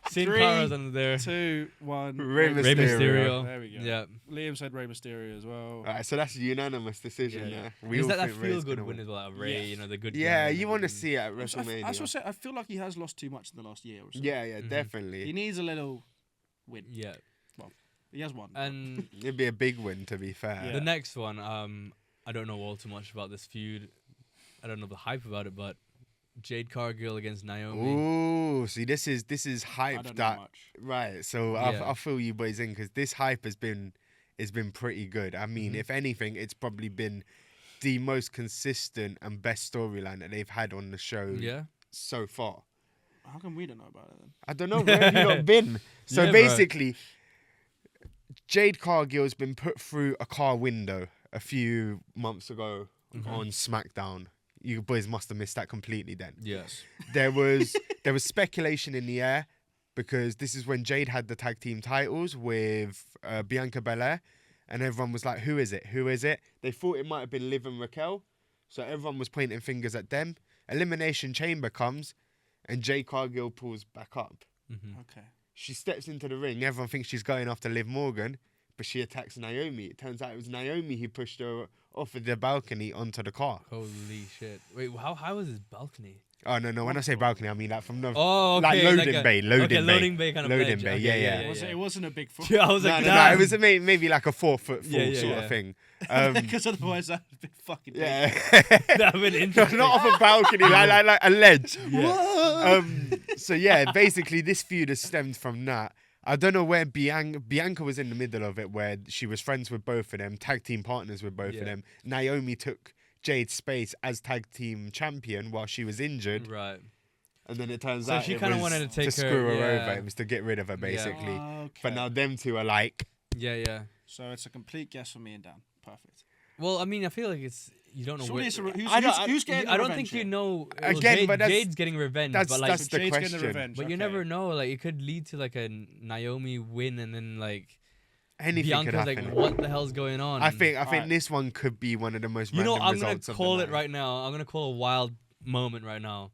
Sin Cara's under there. 2, 1. Rey Rey Mysterio. There we go. Yeah. Liam said Rey Mysterio as well. Alright, so that's a unanimous decision. Yeah. We Is all that think feel Rey's good gonna win as well? Ray, the good guy. Yeah, you want to see it at I WrestleMania. I feel like he has lost too much in the last year or so. Yeah, definitely. He needs a little win. Yeah. Well, he has one. And It'd be a big win, to be fair. the next one, I don't know all too much about this feud. I don't know the hype about it, but Jade Cargill against Naomi. Ooh, see, this is hype I don't that know much. right. So I'll fill you boys in because this hype has been pretty good. I mean, if anything, it's probably been the most consistent and best storyline that they've had on the show so far. How come we don't know about it then? I don't know, where have you not been? So Yeah, basically, Jade Cargill's been put through a car window a few months ago on SmackDown. You boys must have missed that completely then. Yes. There was speculation in the air because this is when Jade had the tag team titles with Bianca Belair, and everyone was like, who is it? Who is it? They thought it might have been Liv and Raquel, so everyone was pointing fingers at them. Elimination Chamber comes, and Jade Cargill pulls back up. Okay. She steps into the ring. Everyone thinks she's going after Liv Morgan, but she attacks Naomi. It turns out it was Naomi who pushed her off of the balcony onto the car. Holy shit. Wait, how is this balcony? Oh, no. When I say balcony, I mean like from the... Oh, okay. Loading bay. Loading bay kind of Loading ledge. bay, Okay, yeah. It wasn't a big foot. Yeah, I was like, No, it was maybe like a 4 foot fall sort of thing. Because otherwise that would be fucking big. Yeah. that would be interesting. Not off a balcony, like a ledge. Yeah. So yeah, basically this feud has stemmed from that. I don't know where Bianca was in the middle of it, where she was friends with both of them, tag team partners with both of them. Naomi took Jade's space as tag team champion while she was injured. Right. And then it turns So out she it kind of was wanted to take screw her over. It was to get rid of her, basically. Okay. But now them two are like... Yeah. So it's a complete guess for me and Dan. Perfect. Well, I mean, I feel like you don't know Surely where... who's getting the I don't revenge think you here? know... Again, but that's... Jade's getting revenge, That's but the Jade's question. getting the revenge. But you never know. Like, it could lead to like a Naomi win, and then like Anything Bianca's could like, happen. what the hell's going on? I think Alright. this one could be one of the most random I'm gonna results of the call it night. right now. I'm gonna call a wild moment right now.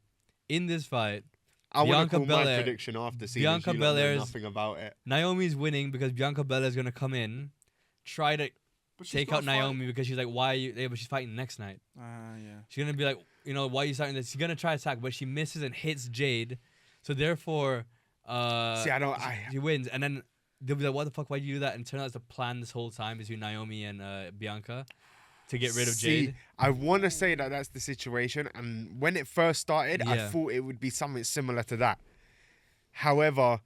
In this fight, I want Bianca to call my Belair- prediction after seeing Bianca you lot know Belair's- nothing about it. Naomi's winning because Bianca Belair's gonna come in, try to But she's take got out to fight. Naomi because she's like, why are you? Yeah, but she's fighting next night. Yeah. She's gonna be like, why are you starting this? She's gonna try to attack, but she misses and hits Jade, so therefore, she wins, and then they'll be like, what the fuck? Why did you do that? And turn out it's a plan this whole time between Naomi and Bianca to get rid of Jade. I want to say that that's the situation, and when it first started, I thought it would be something similar to that. However,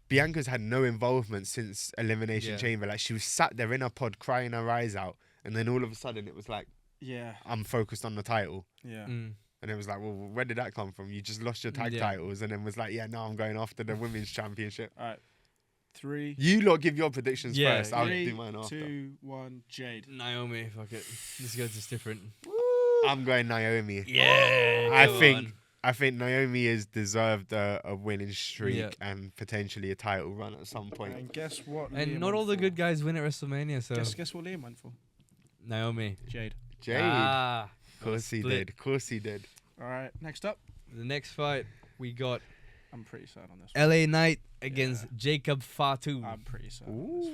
Bianca's had no involvement since Elimination Chamber. Like, she was sat there in her pod crying her eyes out, and then all of a sudden it was like, I'm focused on the title. Yeah. And it was like, well, where did that come from? You just lost your tag titles, and then was like, no, I'm going after the women's championship. All right. 3. You lot give your predictions Yeah. first. I'll 3, do mine after. 2, 1. Jade. Naomi, fuck it. This guy's just different. I'm going Naomi. Yeah. I go think on. I think Naomi has deserved a winning streak and potentially a title run at some point. And guess what? And Liam not all went the for? good guys win at WrestleMania. So Guess what Liam went for? Naomi. Jade. Of course he split. did. Of course he did. All right, next up. The next fight we got I'm pretty sad on this one. LA Knight against Jacob Fatu. I'm pretty sad. Ooh.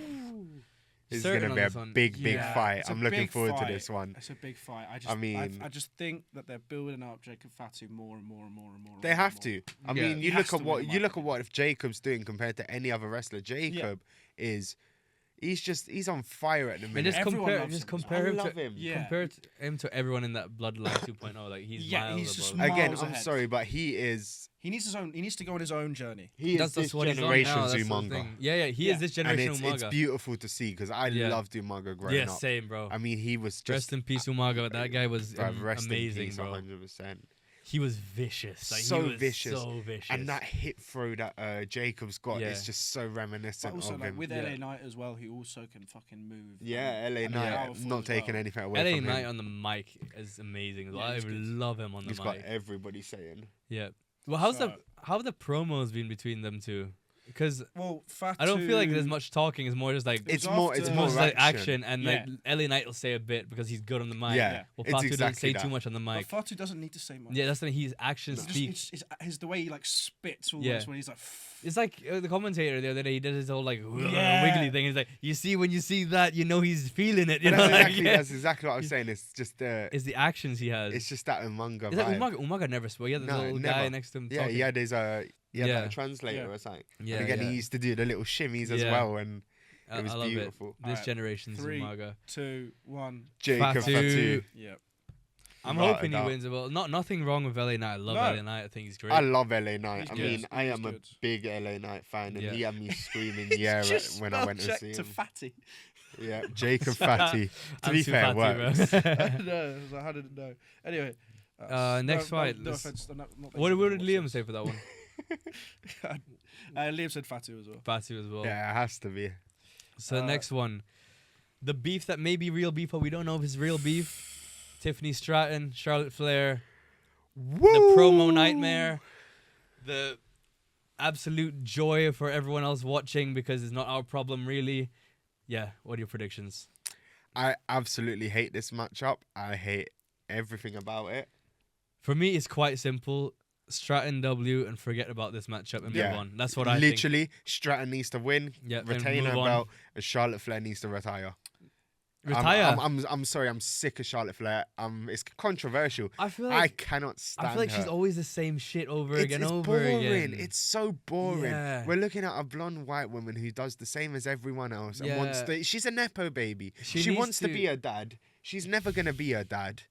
This is Certain going to on be this a one. big fight. It's a I'm looking big forward fight. to this one. It's a big fight. I just think that they're building up Jacob Fatu more and more and more and more. They have to. I mean, He you has look to at win, what if Jacob's doing compared to any other wrestler. Jacob is he's on fire at the And minute. just Everyone compare, loves just him. compare I him love to him. Yeah. compare him to everyone in that Bloodline 2.0. Like he's miles he's just above. Again, miles I'm ahead. sorry, but he is. He needs his own. He needs to go on his own journey. He is this what he's on generation now, that's the Umaga. thing. Yeah, he is this And generation it's Umaga. beautiful to see because I loved Umaga growing Yeah, up. same, bro. I mean, he was just Rest in peace, Umaga. That guy was rest in amazing, peace, bro. 100%. He was vicious. Like, So he was vicious. So vicious. And that hit throw that Jacob's got is just so But reminiscent also of like him. with LA Knight as well, he also can fucking move. Yeah, LA and Knight, powerful not as taking well. anything away LA from Knight him. on the mic is amazing. Yeah, I he's good. love him on the He's mic. got everybody saying. Yeah. Well, how So- have the promos been between them two? Because Well, Fatu. I don't feel like there's much talking. It's more just like It's was more after- more just like action. action, and like LA Knight will say a bit because he's good on the mic. Yeah, Well, it's Fatu doesn't exactly say that. too much on the But mic. Fatu doesn't need to say much. Yeah, that's the thing. His actions Just- speak. it's the way he like spits almost Yeah. when he's like. It's like the commentator the other day. He did his whole like Yeah. wiggly thing. He's like, you see when you see that, you know he's feeling it. You But know, that's exactly what I'm saying. It's just It's the actions he has. it's just that Umaga Is that vibe. Umaga never spoke. He had the No, little never. guy next to him. Yeah, talking. he had his Yeah. like a translator Yeah. or something. Yeah, And again, yeah. he used to do the little shimmies as Yeah. well, and I it was love beautiful. It. This Alright, generation's 3, Umaga. 2, 1. Jacob Fatu. Fatu. Yep. I'm Without a hoping he doubt. wins it. Well, nothing wrong with LA Knight. I love No. LA Knight. I think he's great. I love LA Knight. He's I good. mean, I He's am a good. big LA Knight fan, and Yeah. he had me screaming yeah when I went to see him. Fatty. Yeah, Jacob Fatty. To I'm be too fair, it fatty, works. I don't know. I was like, how did it know? Anyway. Next fight, No let's- offense. Not What did Liam say for that one? Liam said Fatu as well. Fatu as well. Yeah, it has to be. So the next one, the beef that may be real beef, but we don't know if it's real beef. Tiffany Stratton, Charlotte Flair, Woo! the promo nightmare, the absolute joy for everyone else watching because it's not our problem really. Yeah, what are your predictions? I absolutely hate this matchup. I hate everything about it. For me, it's quite simple. Stratton W and forget about this matchup and move on. That's what I think. Literally, Stratton needs to win, Yep, and retain her move on. belt, and Charlotte Flair needs to retire. Retire. I'm sorry. I'm sick of Charlotte Flair. It's controversial. I feel I like cannot stand I feel like her. she's always the same shit over It's again, over boring. again. It's so boring. Yeah. We're looking at a blonde white woman who does the same as everyone else and wants Yeah. to. She's a nepo baby. She She needs wants to to- be a dad. She's never gonna be a dad.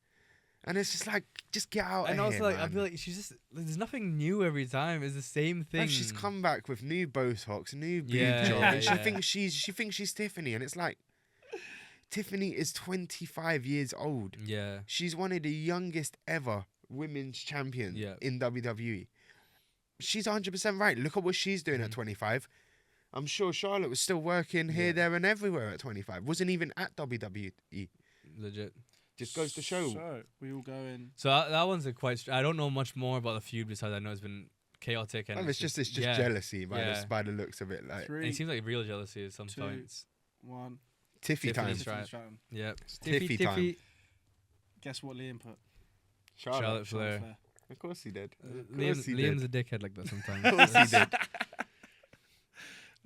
And it's just like, just get out And of also, here, like, I man. feel like she's just there's nothing new every time. It's the same thing. And she's come back with new Botox, new boob Yeah, job, yeah, and yeah. she thinks she's Tiffany, and it's like, Tiffany is 25 years old. Yeah. She's one of the youngest ever women's champions Yeah. in WWE. She's 100% right. Look at what she's doing at 25. I'm sure Charlotte was still working here, Yeah. there, and everywhere at 25. Wasn't even at WWE. Legit. Just goes to show. So we all go in. So that one's a quite. I don't know much more about the feud besides I know it's been chaotic and It's just yeah. jealousy Yeah. by the looks of it. Like 3, And it seems like real jealousy at some 2, points. 1. Tiffy time. Tiffany's right. Stratton. Yeah. Tiffy time. Guess what Liam put? Charlotte Flair. Of course he did. Liam's a dickhead like that sometimes. Of course he did.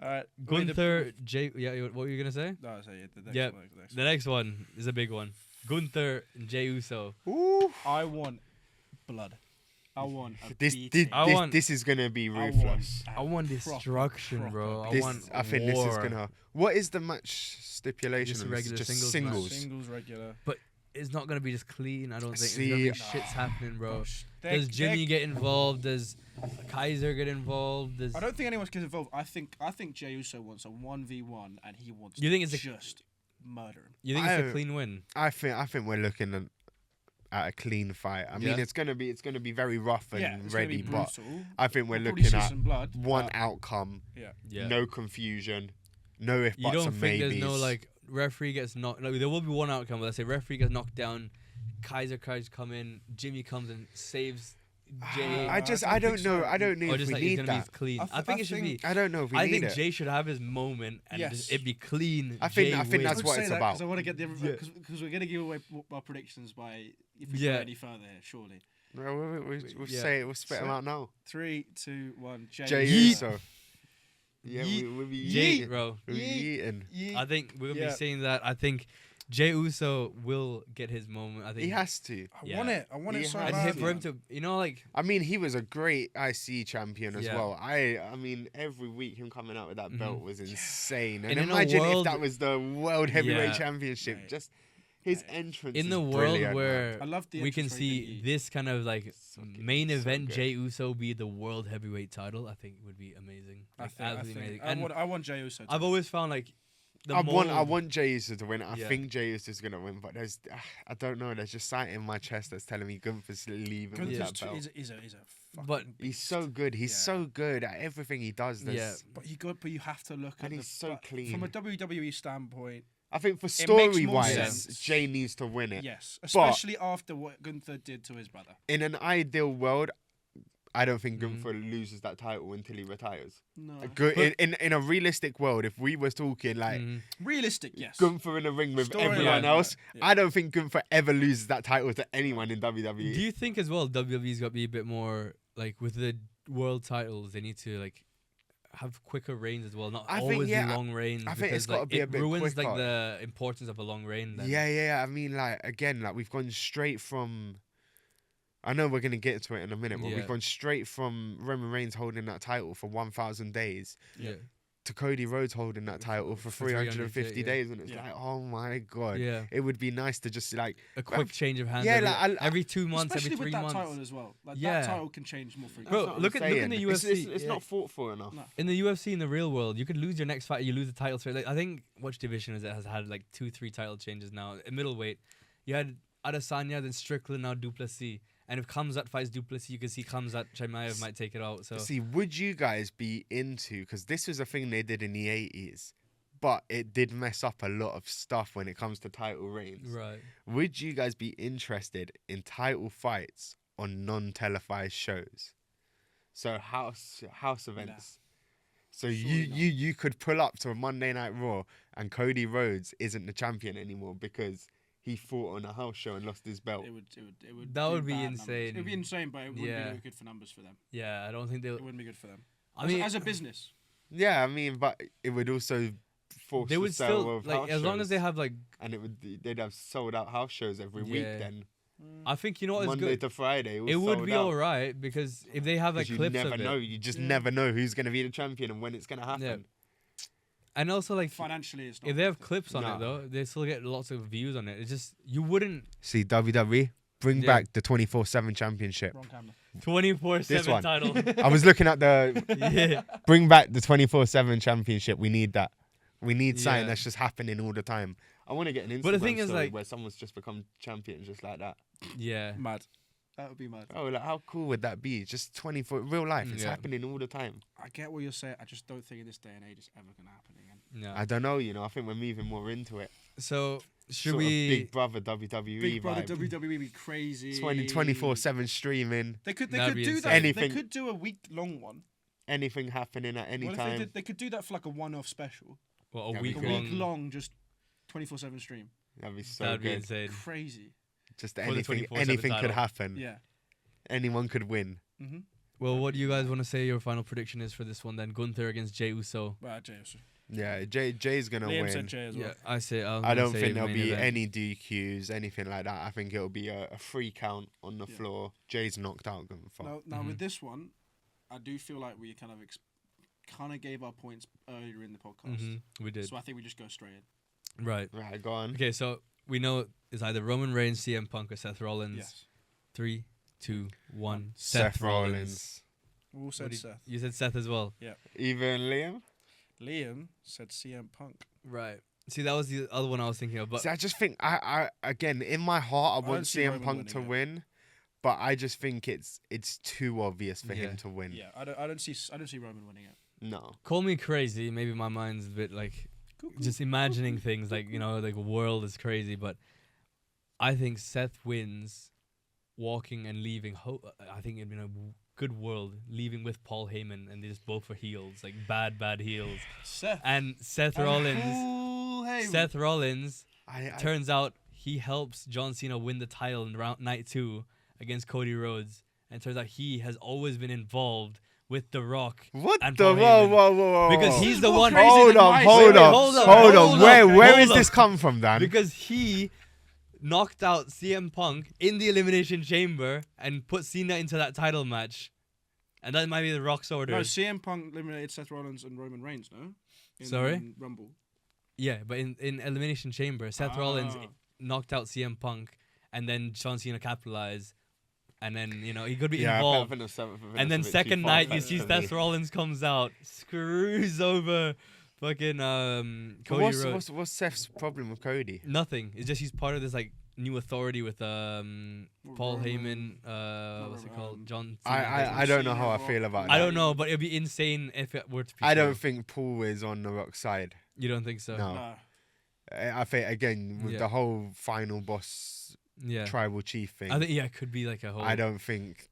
All right. Gunther, Jay. Yeah, what were you gonna say? No, so yeah, the next Yep. one. The next The next one is a big one. Gunther and Jey Uso. Ooh. I want blood. I want a This beating. this is gonna be I want ruthless. a I want proper, destruction, bro. proper I This, want I think war. this is gonna. What is the match stipulation? Just a on this? regular Just singles singles. Singles regular. But it's not gonna be just clean. I don't think. See, There's gonna be shit's happening, bro. Does Jimmy get involved? Does Kaiser get involed? Does I don't think anyone gets involved. I think Jey Uso wants a 1v1 and he wants You think to it's a- just murder him. you think it's I- a clean win? I think we're looking at a clean fight. I mean, Yeah. it's gonna be very rough and Yeah, it's ready, gonna be but brutal. I think we're We'll probably looking see at some blood, one but- outcome. Yeah. Yeah. No confusion. No if You buts don't and think maybes. there's no like referee gets knocked? Like there will be one outcome. But let's say referee gets knocked down, Kaiser come in, Jimmy comes and saves Jay. I don't know. I don't know Or if just we like he's need gonna that. be clean. I think it should be. I don't know if we I need think it. Jay should have his moment and Yes. it'd be clean. I think Jay that's wins. what it's about. Because I want to get the because we're gonna give away our predictions by if we go any further here. Surely. No, we'll say it. We'll spit them out now. 3, 2, 1. Jay Uso. Yeah, Yeet. we'll be Yeet, bro. We'll be eating. I think we'll be saying that. I think Jey Uso will get his moment. I think He has to. I want it. I want it so I'd bad. hit for him to, like. I mean, he was a great IC champion as Yeah. well. I mean, every week him coming out with that belt was insane. And in a imagine world- if that was the World Heavyweight Yeah. Championship. Mate. Just his entrance In the is world brilliant, where man. I love the we can entrance for see Yeet. this kind of like good. main So event, good. Jey Uso be the World Heavyweight title, I think would be amazing. Like, absolutely amazing. And I want Jey Uso. I've always found like I want Jey Uso to win. I Yeah. think Jey Uso is gonna win, but there's I don't know. There's just something in my chest that's telling me Gunther's leaving with that belt. He's a fucking But He's beast. so good. He's Yeah. so good at everything he does. There's- But you have to look at And he's so but clean. from a WWE standpoint. I think for makes story more wise, sense. Jay needs to win it. Yes, especially after what Gunther did to his brother. In an ideal world, I don't think Gunther loses that title until he retires. No, In a realistic world, if we was talking like realistic, yes. Gunther in the ring with Story everyone line, else, yeah. I don't think Gunther ever loses that title to anyone in WWE. do you think as well WWE's got to be a bit more like with the world titles? They need to like have quicker reigns as well, not I think, always yeah, long reigns. I think it's because, gotta be a bit ruins quicker. like the importance of a long reign. Then. Yeah. I mean, like again, like we've gone straight from. I know we're gonna get to it in a minute, but Yeah. we've gone straight from Roman Reigns holding that title for 1,000 days yeah. to Cody Rhodes holding that title for 350 yeah. days, and it's Yeah. like, oh my god, Yeah. it would be nice to just like A quick change of hands. Yeah, every, like, every 2 months, Especially every 3 with that months. title as well. Like Yeah. that title can change more frequently. Bro, That's what look I'm at the saying. UFC. It's not fought for enough. No. In the UFC, in the real world, you could lose your next fight, you lose the title straight. Like, I think which division is it has had like 2-3 title changes now. In middleweight, you had Adesanya, then Strickland, now Duplessis. And if Khamzat fights Duplessis, you can see Khamzat Chimaev might take it out. So See, would you guys be into? Because this was a thing they did in the 80s, but it did mess up a lot of stuff when it comes to title reigns. right. Would you guys be interested in title fights on non-televised shows? So house events. So you could pull up to a Monday Night Raw and Cody Rhodes isn't the champion anymore because he fought on a house show and lost his belt. It would. That do would be bad numbers. insane. It would be insane, but it wouldn't Yeah. be good for numbers for them. Yeah, I don't think they'll. It wouldn't be good for them. I mean, as a business. Yeah, I mean, but it would also force they would the sale still of like house as long as shows. they have like. And they'd have sold out house shows every week Yeah. then. I think you know what's Monday good. to Friday. It would be alright because if they have like 'Cause you clips never of know. it, You just never know who's going to be the champion and when it's going to happen. and also like Financially, it's not. if they have worth it. clips on No. it though, they still get lots of views on it. It's just you wouldn't See, WWE, bring Yeah. back the 24/7 championship. Wrong camera. 24/7 one. title. I was looking at the Yeah. bring back the 24/7 championship. We need that. We need something Yeah. that's just happening all the time. I want to get an Instagram But the thing is, story like- where someone's just become champion just like that. Yeah. Mad. That would be mad. Oh, like how cool would that be? Just 24 real life. It's Yeah. happening all the time. I get what you're saying. I just don't think in this day and age it's ever going to happen again. No. I don't know. I think we're moving more into it. So should Sort of we? Big Brother WWE Big Brother vibe. WWE be crazy. 24/7 streaming. They could That'd do be that. insane. Anything- They could do a week long one. Anything happening at any What if time. they could do that for like a one-off special. Well, a That'd be week A cool. long. week long, just 24/7 stream. That'd be so That'd be good. insane. Crazy. Just the anything 24/7 anything could title. happen. Yeah. Anyone could win. Mm-hmm. Well, what do you guys want to say your final prediction is for this one then? Gunther against Jey Uso. Well, Jey also. Yeah, Jay's gonna Liam win. said Jey as well. Yeah, I say. I don't think there'll be any DQs, anything like that. I think it'll be a free count on the Yeah. floor. Jay's knocked out Gunther. Now with this one, I do feel like we kind of gave our points earlier in the podcast. We did. So I think we just go straight in. Right. Right, go on. Okay, so we know it's either Roman Reigns, CM Punk, or Seth Rollins. Yes. 3, 2, 1. Seth Rollins. We all said Seth. You said Seth as well. Even Liam? Liam said CM Punk. Right. See, that was the other one I was thinking of. But See, I just think I again in my heart I don't want see CM Roman Punk to winning win, but I just think it's too obvious for Yeah. him to win. Yeah, I don't see Roman winning it. No. call me crazy. Maybe my mind's a bit like just imagining things like, like the world is crazy. But I think Seth wins walking and leaving. I think it'd been a good world leaving with Paul Heyman, and they just both were heels, like bad heels. Seth Rollins. Seth Rollins. Turns out he helps John Cena win the title in night 2 against Cody Rhodes, and turns out he has always been involved with The Rock. What and the whoa. Because he's the one. Hold on. Where is this come from, Dan? Because he knocked out CM Punk in the Elimination Chamber and put Cena into that title match. And that might be The Rock's order. No, CM Punk eliminated Seth Rollins and Roman Reigns, no? In Rumble. Yeah, but in Elimination Chamber, Seth Rollins knocked out CM Punk, and then John Cena capitalized. And then, he could be involved. And then second night, you see Seth Rollins comes out, screws over fucking Cody Rhodes. What's Seth's problem with Cody? Nothing. It's just he's part of this like new authority with Paul Heyman. What's it called? John Cena. I don't know how I feel about that. I don't know, but it'd be insane if it were to be I don't think Paul is on The Rock's side. You don't think so? No. I think, again, with the whole final boss tribal chief thing. I think, it could be like a whole... I don't think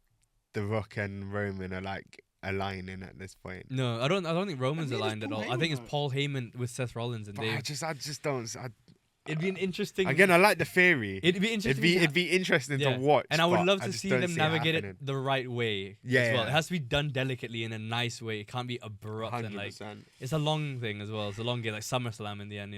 The Rock and Roman are like aligning at this point. No, I don't think Roman's aligned at all. I think it's Paul Heyman with Seth Rollins and Dave. I just don't... It'd be an interesting... Again, I like the theory. It'd be interesting. It'd be interesting to watch. And I would love to see them navigate it the right way as well. Yeah. It has to be done delicately in a nice way. It can't be abrupt 100%. And like... It's a long thing as well. It's a long game, like SummerSlam in the end,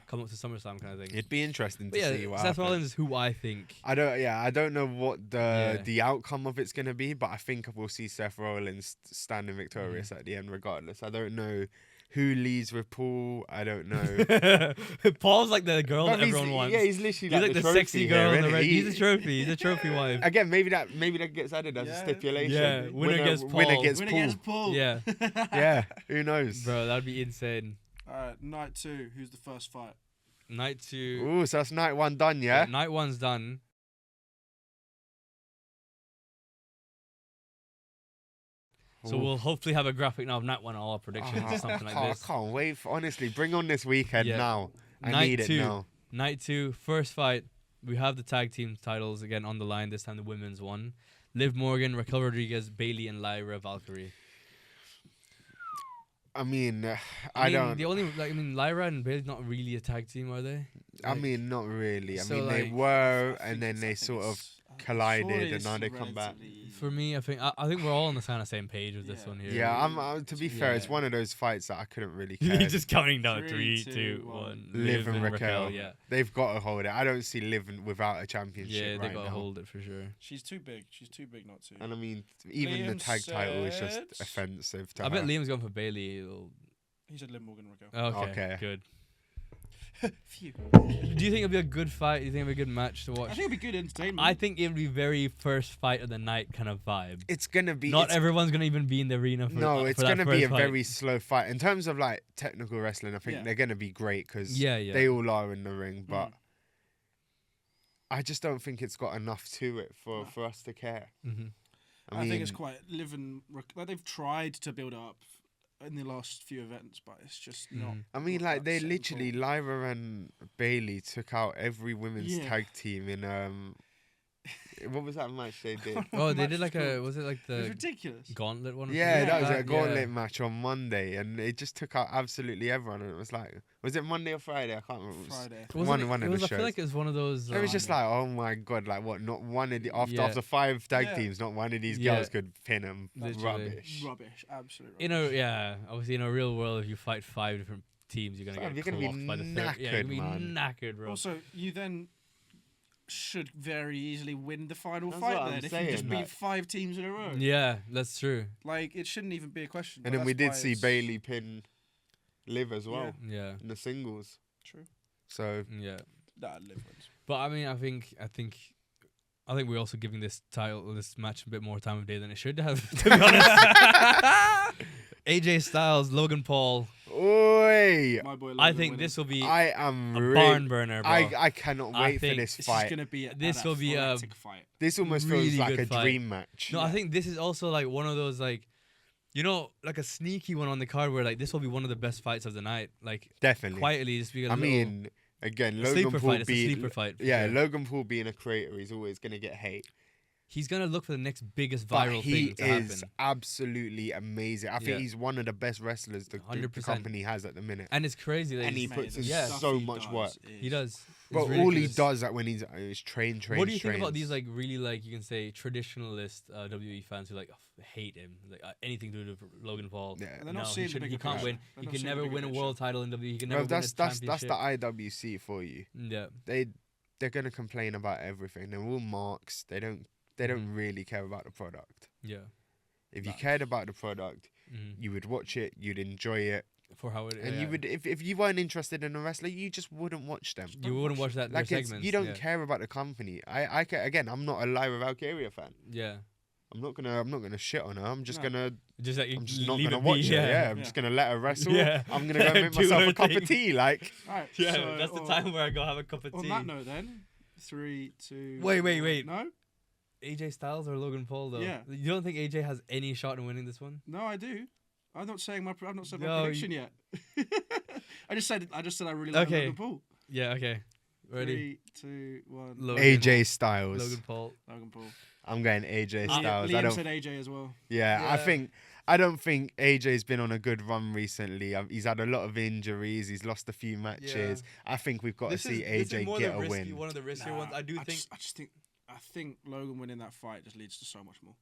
come up to SummerSlam kind of thing. It'd be interesting to see what Seth Rollins is who I think... I don't know what the outcome of it's going to be, but I think we'll see Seth Rollins standing victorious at the end regardless. I don't know... Who leads with Paul? I don't know. Paul's like the girl that everyone wants. Yeah, he's literally like the sexy girl in the red. He's a trophy. He's a trophy wife. Again, maybe that gets added as a stipulation. Yeah, winner gets Paul. Yeah. Yeah, who knows? Bro, that'd be insane. Alright, night 2. Who's the first fight? Night 2. Ooh, so that's night 1 done, yeah? Night 1's done. So we'll hopefully have a graphic now of night 1 all our predictions or something like this. I can't wait. Honestly, bring on this weekend now. I need it now. Night 2, first fight. We have the tag team titles again on the line. This time the women's one. Liv Morgan, Raquel Rodriguez, Bayley, and Lyra Valkyrie. I mean, Lyra and Bayley's not really a tag team, are they? I mean, not really. I mean, they were, and then they sort of collided, and now they come back. For me, I think we're all on the kind of same page with this one here. Yeah, I'm to be fair, it's one of those fights that I couldn't really care. You're just counting down 3, 2, 1. Liv and Raquel. They've got to hold it. I don't see Liv without a championship. Yeah, they've got to hold it for sure. She's too big. She's too big not to. And I mean, even the tag title is just offensive to her. I bet Liam's going for Bayley. He said Liv Morgan and Raquel. Okay, good. Phew. Do you think it'll be a good fight? Do you think it'll be a good match to watch? I think it'll be good entertainment. I think it'll be very first fight of the night kind of vibe. It's gonna be. Not everyone's gonna even be in the arena for. No, it's gonna be a fight. very slow fight in terms of like technical wrestling. I think they're gonna be great because they all are in the ring, but I just don't think it's got enough to it for us to care. Mm-hmm. I think it's quite like they've tried to build up in the last few events, but it's just not. I mean, like they literally, Lyra and Bayley took out every women's tag team in what was that match they did? Oh, they did like was it like the ridiculous gauntlet one? Yeah, that was a gauntlet match on Monday, and it just took out absolutely everyone. And it was like, was it Monday or Friday? I can't remember. Friday. One of the shows. I feel like it was one of those. It was just like, oh my god, like what? Not one of the after 5 tag teams, not one of these girls could pin them. Rubbish, absolutely. Obviously in a real world, if you fight 5 different teams, you're gonna get clocked by the third. Yeah, you're gonna be knackered, bro. Also, you then should very easily win the final fight then if you just beat 5 teams in a row. Yeah, that's true. Like, it shouldn't even be a question. And then we did see Bayley pin Liv as well. Yeah. In the singles. True. So yeah. That Liv wins. But I mean, I think we're also giving this match a bit more time of day than it should have, to be honest. AJ Styles, Logan Paul. Oi! My boy Logan I think this will be a barn burner, bro. I cannot wait for this fight. This is gonna be a fight. This almost feels like a dream match. No, I think this is also like one of those like, like a sneaky one on the card where like this will be one of the best fights of the night. Like definitely quietly just because. I mean, Again, Logan Paul being... It's a sleeper fight. Yeah, Logan Paul being a creator, he's always going to get hate. He's going to look for the next biggest viral thing to happen. He is absolutely amazing. I think he's one of the best wrestlers the company has at the minute. And it's crazy. That and he puts in so much work. He does. But all he does when he's train. What do you think about these like really like you can say traditionalist WWE fans who like hate him, like anything to do with Logan Paul? Yeah, no, he can't win. He can never win a world title in WWE. He can never win a championship. That's the IWC for you. Yeah, they're gonna complain about everything. They're all marks. They don't really care about the product. Yeah. If you cared about the product, you would watch it, you'd enjoy it. For how it is. And you would, if you weren't interested in a wrestler, you just wouldn't watch them. You wouldn't watch that. Like segments. You don't care about the company. Again, I'm not a Lyra Valkyria fan. Yeah. I'm not gonna shit on her. I'm just like I'm just not gonna watch her. Yeah. I'm just gonna let her wrestle. Yeah. I'm gonna go make myself a cup of tea. Like. Right, yeah. So, that's the time where I go have a cup of tea. On that note, then 3, 2. Wait. No. AJ Styles or Logan Paul though? Yeah. You don't think AJ has any shot in winning this one? No, I do. I've not said my prediction yet. I just said I really like Logan Paul. Yeah. Okay. Ready? 3, 2, 1. AJ Styles. Logan Paul. I'm going AJ Styles. Liam said AJ as well. Yeah, I don't think AJ's been on a good run recently. He's had a lot of injuries. He's lost a few matches. Yeah. I think we've got to see AJ get a win. One of the riskier ones. I think Logan winning that fight just leads to so much more.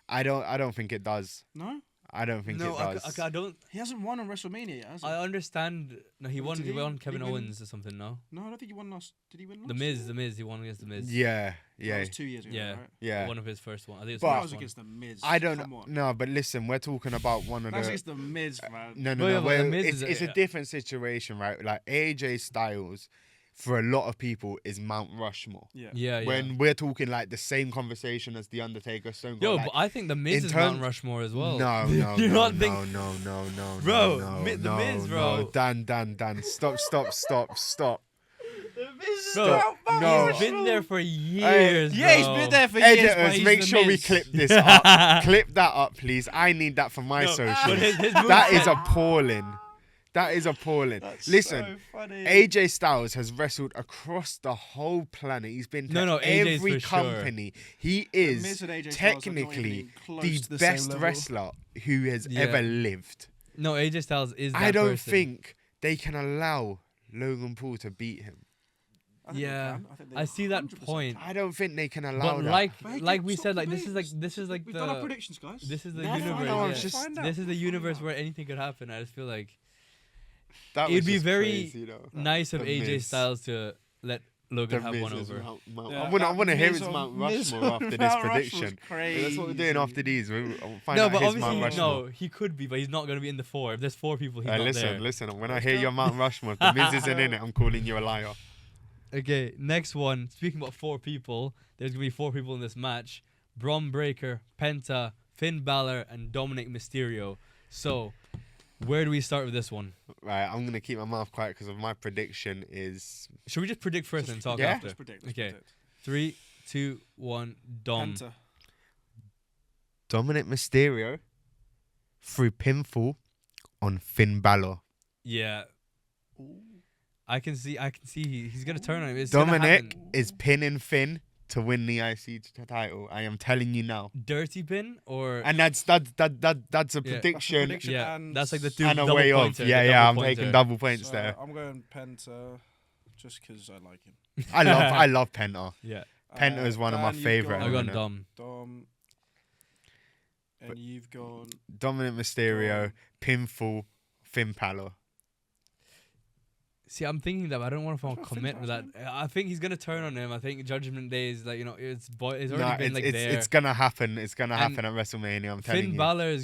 I don't think it does. No? I don't think it does. I don't. He hasn't won on WrestleMania yet, has he? I understand. No, he won. He won Kevin Owens or something. No. No, I don't think he won last. Did he win last? The Miz. He won against the Miz. Yeah. That was 2 years ago. Yeah. Right? Yeah. One of his first one. I think that was against the Miz. I don't. No, but listen, we're talking about one of That's against the Miz, man. No. It's a different situation, right? Like AJ Styles, for a lot of people, is Mount Rushmore. Yeah. When we're talking like the same conversation as The Undertaker, Stone Cold. But I think the Miz is Mount Rushmore as well. No. No, Bro, the Miz, bro. Dan. Stop. Bro, he's been there for years. Yeah, he's been there for years. Editors, make sure we clip this up. Clip that up, please. I need that for my social. That is appalling. Listen, so funny. AJ Styles has wrestled across the whole planet. He's been to every company. Sure. He is technically the best wrestler who has ever lived. No, AJ Styles is that I don't person. think they can allow Logan Paul to beat him. I see that point. I don't think they can allow that. Like we said, this is like We've done our predictions, guys. This is the universe. This is the universe where anything could happen. I just feel like it'd be very nice of AJ Styles to let Logan have one over. I want to hear his Mount Rushmore after this prediction. That's what we're doing after these. We'll find out his Mount Rushmore. He could be, but he's not going to be in the 4. If there's 4 people, he's not there. Listen. When I hear your Mount Rushmore, if the Miz isn't in it, I'm calling you a liar. Okay, next one. Speaking about 4 people, there's going to be 4 people in this match. Braun Breaker, Penta, Finn Balor, and Dominic Mysterio. So, where do we start with this one? Right, I'm going to keep my mouth quiet because my prediction is... Should we just predict first and talk after? Just predict. Okay. 3, 2, 1, Dom. Penta. Dominic Mysterio through pinfall on Finn Balor. Yeah. I can see he's going to turn on him. Dominic is pinning Finn to win the IC title. I am telling you now. Dirty pin or... And that's a prediction. Yeah, that's like the and a way off. Yeah, I'm taking double points there. I'm going Penta just because I like him. I love Penta. Yeah. Penta is one of my favourite. I've gone Dom. And you've gone... Dominic Mysterio, pinfall, Finn Balor. See, I'm thinking that, but I don't want to commit with that. I think he's gonna turn on him. I think Judgment Day is like it's already been there. It's gonna happen. It's gonna happen at WrestleMania. I'm telling you. Finn Balor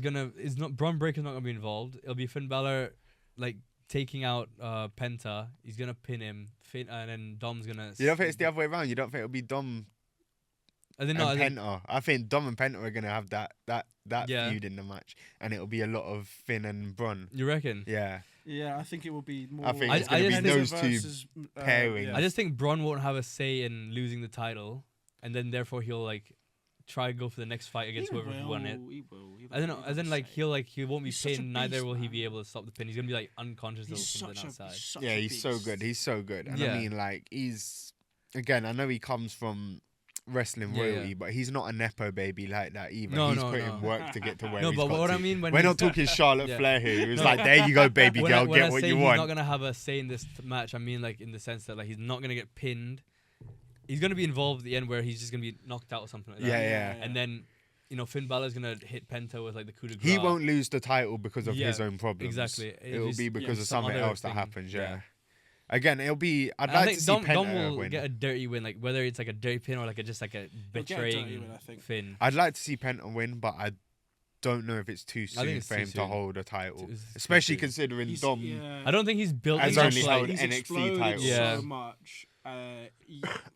Braun Breaker's not gonna be involved. It'll be Finn Balor like taking out Penta. He's gonna pin him. And then Dom's gonna. You don't think it's the other way around? You don't think it'll be Dom? Penta. I think Dom and Penta are gonna have that feud in the match, and it'll be a lot of Finn and Braun. You reckon? Yeah. Yeah, I think it will be more. I think it's going to be those two pairing. I just think Braun won't have a say in losing the title, and then therefore he'll like try and go for the next fight against whoever won it. He will. I don't know. As in, like, he won't be pinned. Neither will he be able to stop the pin. He's gonna be like unconscious or something outside. Yeah, he's so good. He's so good. And I mean, like, again, I know he comes from wrestling royalty, but he's not a nepo baby like that either. He's put in work to get to where he's got but what to. I mean when we're not talking Charlotte Flair here. He was like, there you go, baby girl, get what you want. He's not gonna have a say in this match. I mean, like, in the sense that, like, he's not gonna get pinned. He's gonna be involved at the end where he's just gonna be knocked out or something like that. Yeah. And then, you know, Finn Balor's gonna hit Penta with, like, the coup de grace. He won't lose the title because of his own problems. Exactly. It'll be because of something else that happens. Yeah. Again, it'll be. I'd like to see Penta Dom will win. get a dirty win, like whether it's like a dirty pin or like just like a betraying Finn. I'd like to see Penta win, but I don't know if it's too soon for him to hold a title, especially considering Dom. Yeah. I don't think he's built. Has only held NXT titles. So much. I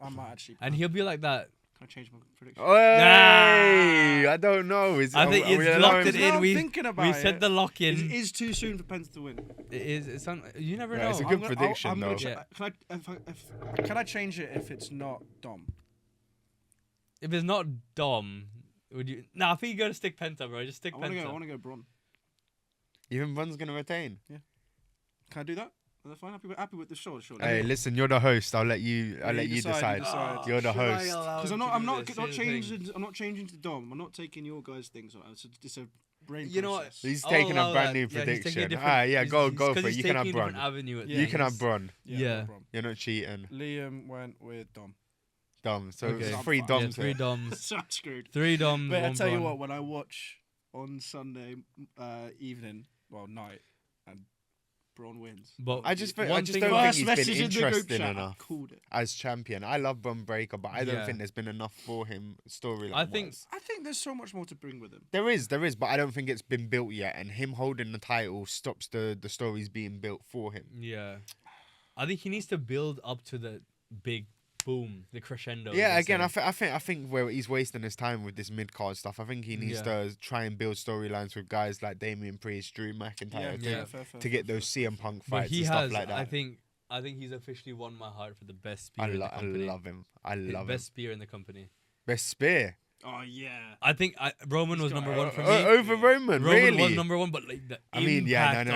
might actually. And he'll be like that. Can I change my prediction? Hey, I don't know. I think it's locked it in. We said the lock in. It is too soon for Penta to win. It is. You never know. It's a good prediction, though. Can I change it if it's not Dom? If it's not Dom, would you? Nah, I think you gotta stick Penta, bro. Just stick Penta. I want to go Braun. Even Braun's gonna retain. Yeah. Can I do that? Is that fine? Happy with the show? Hey, listen, you're the host. I'll let you decide. You're the host. Because I'm not changing to Dom. I'm not taking your guys' things. It's a brain. You know what? He's taking a brand new prediction. Go for it. You can have Braun. You can have Braun. Yeah. You're not cheating. Liam went with Dom. So it's 3 Doms. 3 Doms. So I'm screwed. 3 Doms. But I tell you what, when I watch on Sunday night, and Braun wins. But I just don't think he's been interesting enough as champion. I love Braun Breaker, but I don't think there's been enough for him storyline. I think there's so much more to bring with him. There is, but I don't think it's been built yet. And him holding the title stops the stories being built for him. Yeah, I think he needs to build up to the big boom, the crescendo. Yeah, again, I think where he's wasting his time with this mid-card stuff. I think he needs to try and build storylines with guys like Damian Priest, Drew McIntyre to get those CM Punk fights and stuff like that. I think he's officially won my heart for the best spear in the company. I love him. I love him. Best spear in the company. Best spear. Oh yeah. I think Roman was number 1 for me. Over Roman, really? Roman was number 1, but like the impact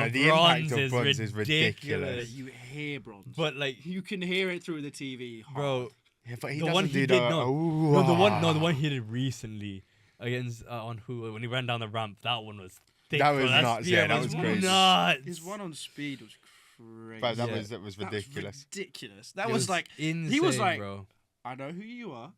of bronze is ridiculous. You hear bronze, but like you can hear it through the TV, bro. Yeah, but he the doesn't one do he the did the one he did recently against on who when he ran down the ramp. That one was thick. That was nuts. Yeah, that was crazy. Nuts. His one on speed was crazy. But that was ridiculous. That was like insane, he was like, bro. I know who you are.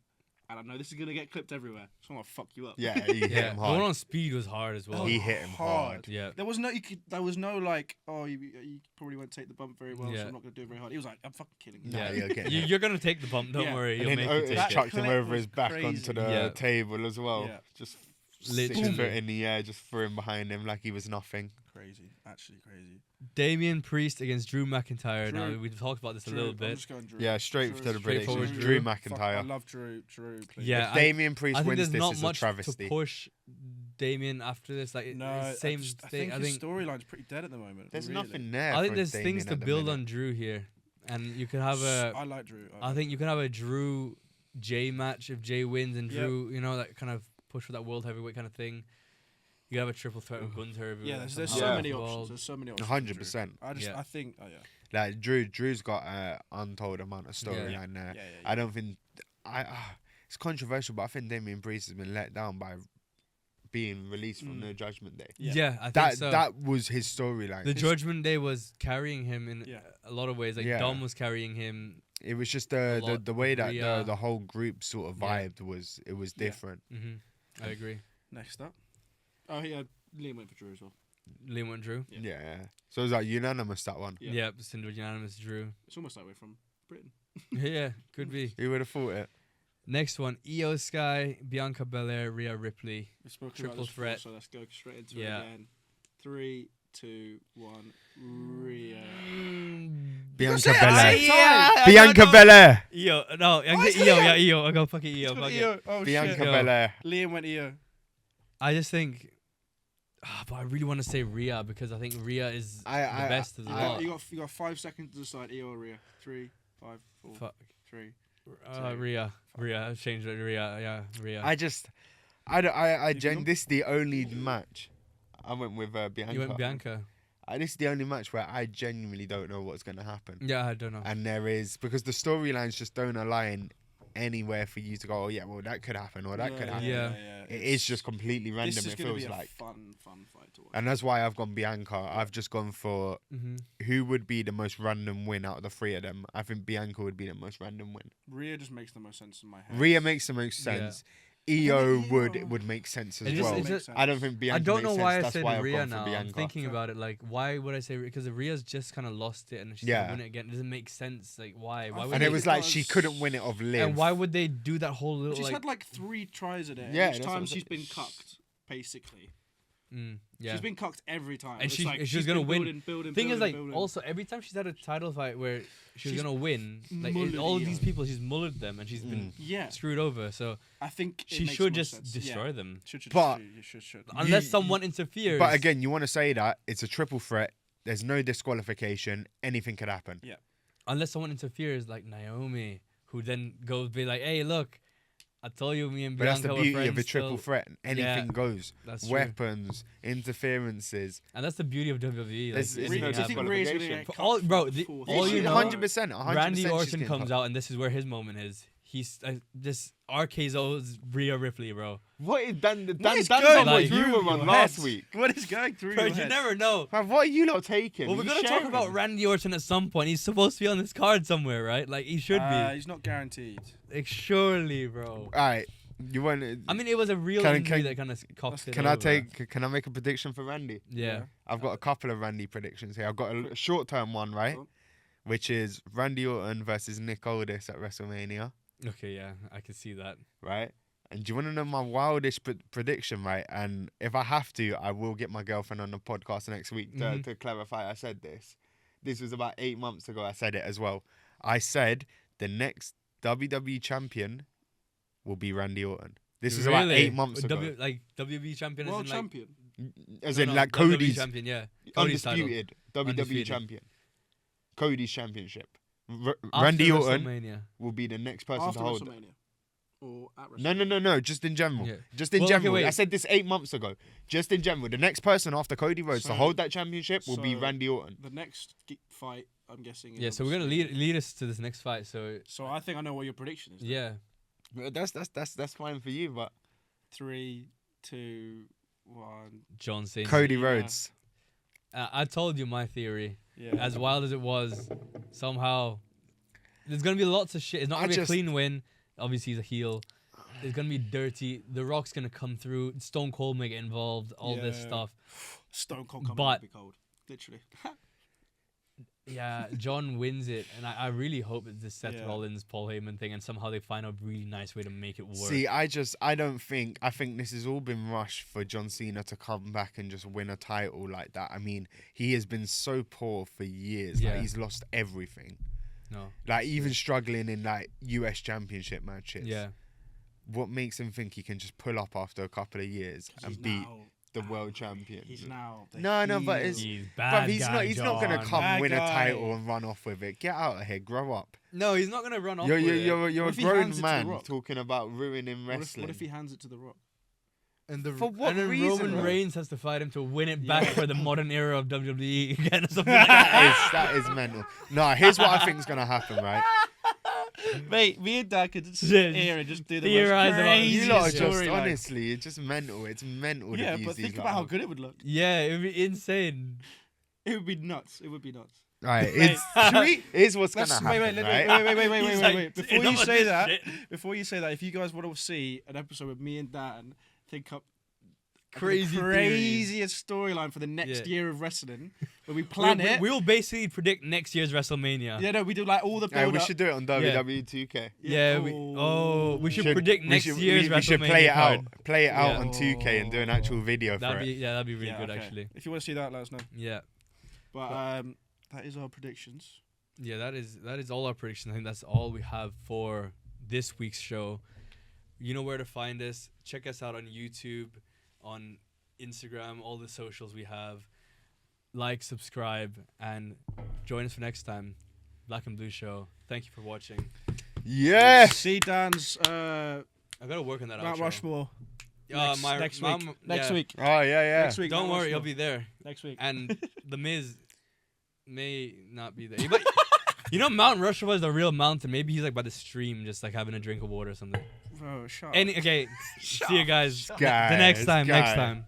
And I know this is gonna get clipped everywhere, so I'm gonna fuck you up. Yeah, he hit him hard. The one on speed was hard as well. He hit him hard. Yeah. There was no like, oh, you probably won't take the bump very well, so I'm not gonna do it very hard. He was like, I'm fucking killing you. Yeah, you're gonna take the bump. Don't worry. And then Otis chucked him over his back onto the table as well. Yeah. Just 6 foot in the air, just threw him behind him like he was nothing. Crazy, actually crazy. Damian Priest against Drew McIntyre. Now we've talked about this a little bit. I'm just going Drew. Yeah, straight to the predictions. Drew McIntyre. I love Drew. Please. Yeah, if Damian Priest wins this, is a travesty. To push Damian after this, like same thing. I think his storyline's pretty dead at the moment. There's nothing there. I think there's things to build on Drew here, and you could have a. I like Drew. I think you can have a Drew Jay match if Jay wins and Drew, you know, that kind of push for that world heavyweight kind of thing. You can have a triple threat with Gunther. Yeah, there's so many options. There's so many options. 100%. I think. Like Drew's got an untold amount of storyline there. I don't think it's controversial, but I think Damian Priest has been let down by being released from No Judgment Day. Yeah, I think so. That was his storyline. The Judgment Day was carrying him in a lot of ways. Like Dom was carrying him. It was just the way that the whole group sort of vibed was different. Mm-hmm. I agree. Next up. Oh yeah, Liam went for Drew as well. Liam went Drew. Yeah. So it was like unanimous, that one. Yeah, Cinder unanimous Drew. It's almost like we're from Britain. Yeah, could be. Who would have thought it? Next one, Io Sky, Bianca Belair, Rhea Ripley. We've spoken triple about this threat. Before, so let's go straight into it again. 3, 2, 1. Rhea. Bianca Belair. Bianca Belair. Io. No, Io. I go fucking Io. Oh, Bianca Belair. Liam went Io. I just think, but I really want to say Rhea because I think Rhea is the best of the lot. You got 5 seconds to decide Io or Rhea. 3, 5, 4, 3. Rhea. I've changed it. Rhea. Yeah, Rhea. This is the only match. I went with Bianca. You went Bianca. This is the only match where I genuinely don't know what's going to happen. Yeah, I don't know. And because the storylines just don't align anywhere for you to go, oh yeah, well that could happen or that could happen. Yeah. It is just completely random. This is it feels be a like fun fight to watch. And that's why I've gone Bianca. I've just gone for who would be the most random win out of the three of them. I think Bianca would be the most random win. Rhea just makes the most sense in my head. Rhea makes the most sense. EO would make sense as well. I don't think Bianca. I don't know makes why sense. I That's said why Rhea I've gone now. for Bianca. I'm thinking about it. Like, why would I say Rhea? Because Rhea's just kind of lost it and she's gonna win it again. It doesn't make sense. Like, why? Why would and it was like she couldn't win it off Liv. And why would they do that whole little? She's had like 3 tries at it. Yeah, each time she's been cucked, basically. Yeah. She's been cucked every time. And she's gonna win. Thing is, like, also every time she's had a title fight where she's gonna win, like all of these people, she's mullered them and she's been screwed over. So I think she should just destroy them. Should. Unless someone interferes. But again, you want to say that it's a triple threat. There's no disqualification. Anything could happen. Yeah. Unless someone interferes, like Naomi, who then goes be like, "Hey, look, I told you, me and Bianca But that's the beauty of a triple threat. Anything goes. That's weapons, interferences. And that's the beauty of WWE. There's no disqualification. All you know, 100%. Randy Orton comes out, and this is where his moment is. He's this RKO's Rhea Ripley, bro. What is Dan Dan's like, you were on last week. What is going through your You head? never know. Man, what are you not taking? Well, we're going to talk about Randy Orton at some point. He's supposed to be on this card somewhere, right? Like, he should be. He's not guaranteed. Like, surely, bro. All right. You want? I mean, it was a real injury that kind of cocked it Can over. Can I make a prediction for Randy? Yeah. I've got a couple of Randy predictions here. I've got a short-term one, right? Which is Randy Orton versus Nick Aldis at WrestleMania. Okay, yeah, I can see that. Right? And do you want to know my wildest prediction, right? And if I have to, I will get my girlfriend on the podcast next week to clarify I said this. This was about 8 months ago I said it as well. I said the next WWE champion will be Randy Orton. This was about 8 months ago. WWE champion World as in champion. As in like Cody's champion, yeah. Cody's undisputed WWE champion. Cody's championship. Randy Orton will be the next person to hold it. Or at WrestleMania? No. Just in general. Yeah. Just in general. I said this 8 months ago. Just in general. The next person after Cody Rhodes to hold that championship will be Randy Orton. The next fight, I'm guessing. Yeah, so we're gonna lead us to this next fight. So I think I know what your prediction is. Yeah. That's fine for you, but 3, 2, 1. John Cena. Cody Rhodes. I told you my theory. Yeah. As wild as it was, somehow there's gonna be lots of shit. It's not gonna be a clean win. Obviously, he's a heel. It's gonna be dirty. The Rock's gonna come through. Stone Cold may get involved. All this stuff. Stone Cold coming out be cold, literally. Yeah, John wins it, and I really hope it's the Seth Rollins, Paul Heyman thing, and somehow they find a really nice way to make it work. See, I think this has all been rushed for John Cena to come back and just win a title like that. I mean, he has been so poor for years. Yeah. Like, he's lost everything. No. Like, even struggling in like US Championship matches. Yeah. What makes him think he can just pull up after a couple of years and beat the world champion? He's now. But he's bad. He's not gonna come win a title guy. And run off with it. Get out of here, grow up. No, he's not gonna run off. You're a grown man talking about ruining wrestling. What if he hands it to The Rock? And for what reason? Roman Reigns has to fight him to win it back for the modern era of WWE again or something like that. That is mental. No, here's what I think is gonna happen, right? Mate, me and Dad could just sit here and just do the most crazy story. Honestly, it's just mental. It's mental. Yeah, but think about how good it would look. Yeah, it would be insane. It would be nuts. Right, here's what's gonna happen. Wait. Before you say that, if you guys want to see an episode with me and Dan think up craziest storyline for the next year of wrestling, where we plan it. We'll basically predict next year's WrestleMania. Yeah, no, we do like all the build we should do it on WWE 2K. Yeah, we should predict next year's WrestleMania. We should play it out on 2K and do an actual video for it. Yeah, that'd be really good actually. If you want to see that, let us know. Yeah. But that is our predictions. Yeah, that is all our predictions. I think that's all we have for this week's show. You know where to find us. Check us out on YouTube, on Instagram, all the socials we have. Like, subscribe, and join us for next time. Black and Blue Show. Thank you for watching. Yeah. See Dan's I gotta work on that Mount outro. Rushmore. Next Next week. Oh yeah. Next week. Don't Mount worry, Rushmore. you'll be there. Next week. And the Miz may not be there. You know, Mount Rushmore is the real mountain. Maybe he's like by the stream, just like having a drink of water or something. Bro, shut up. Okay, see you guys. Guys, The next time. guys.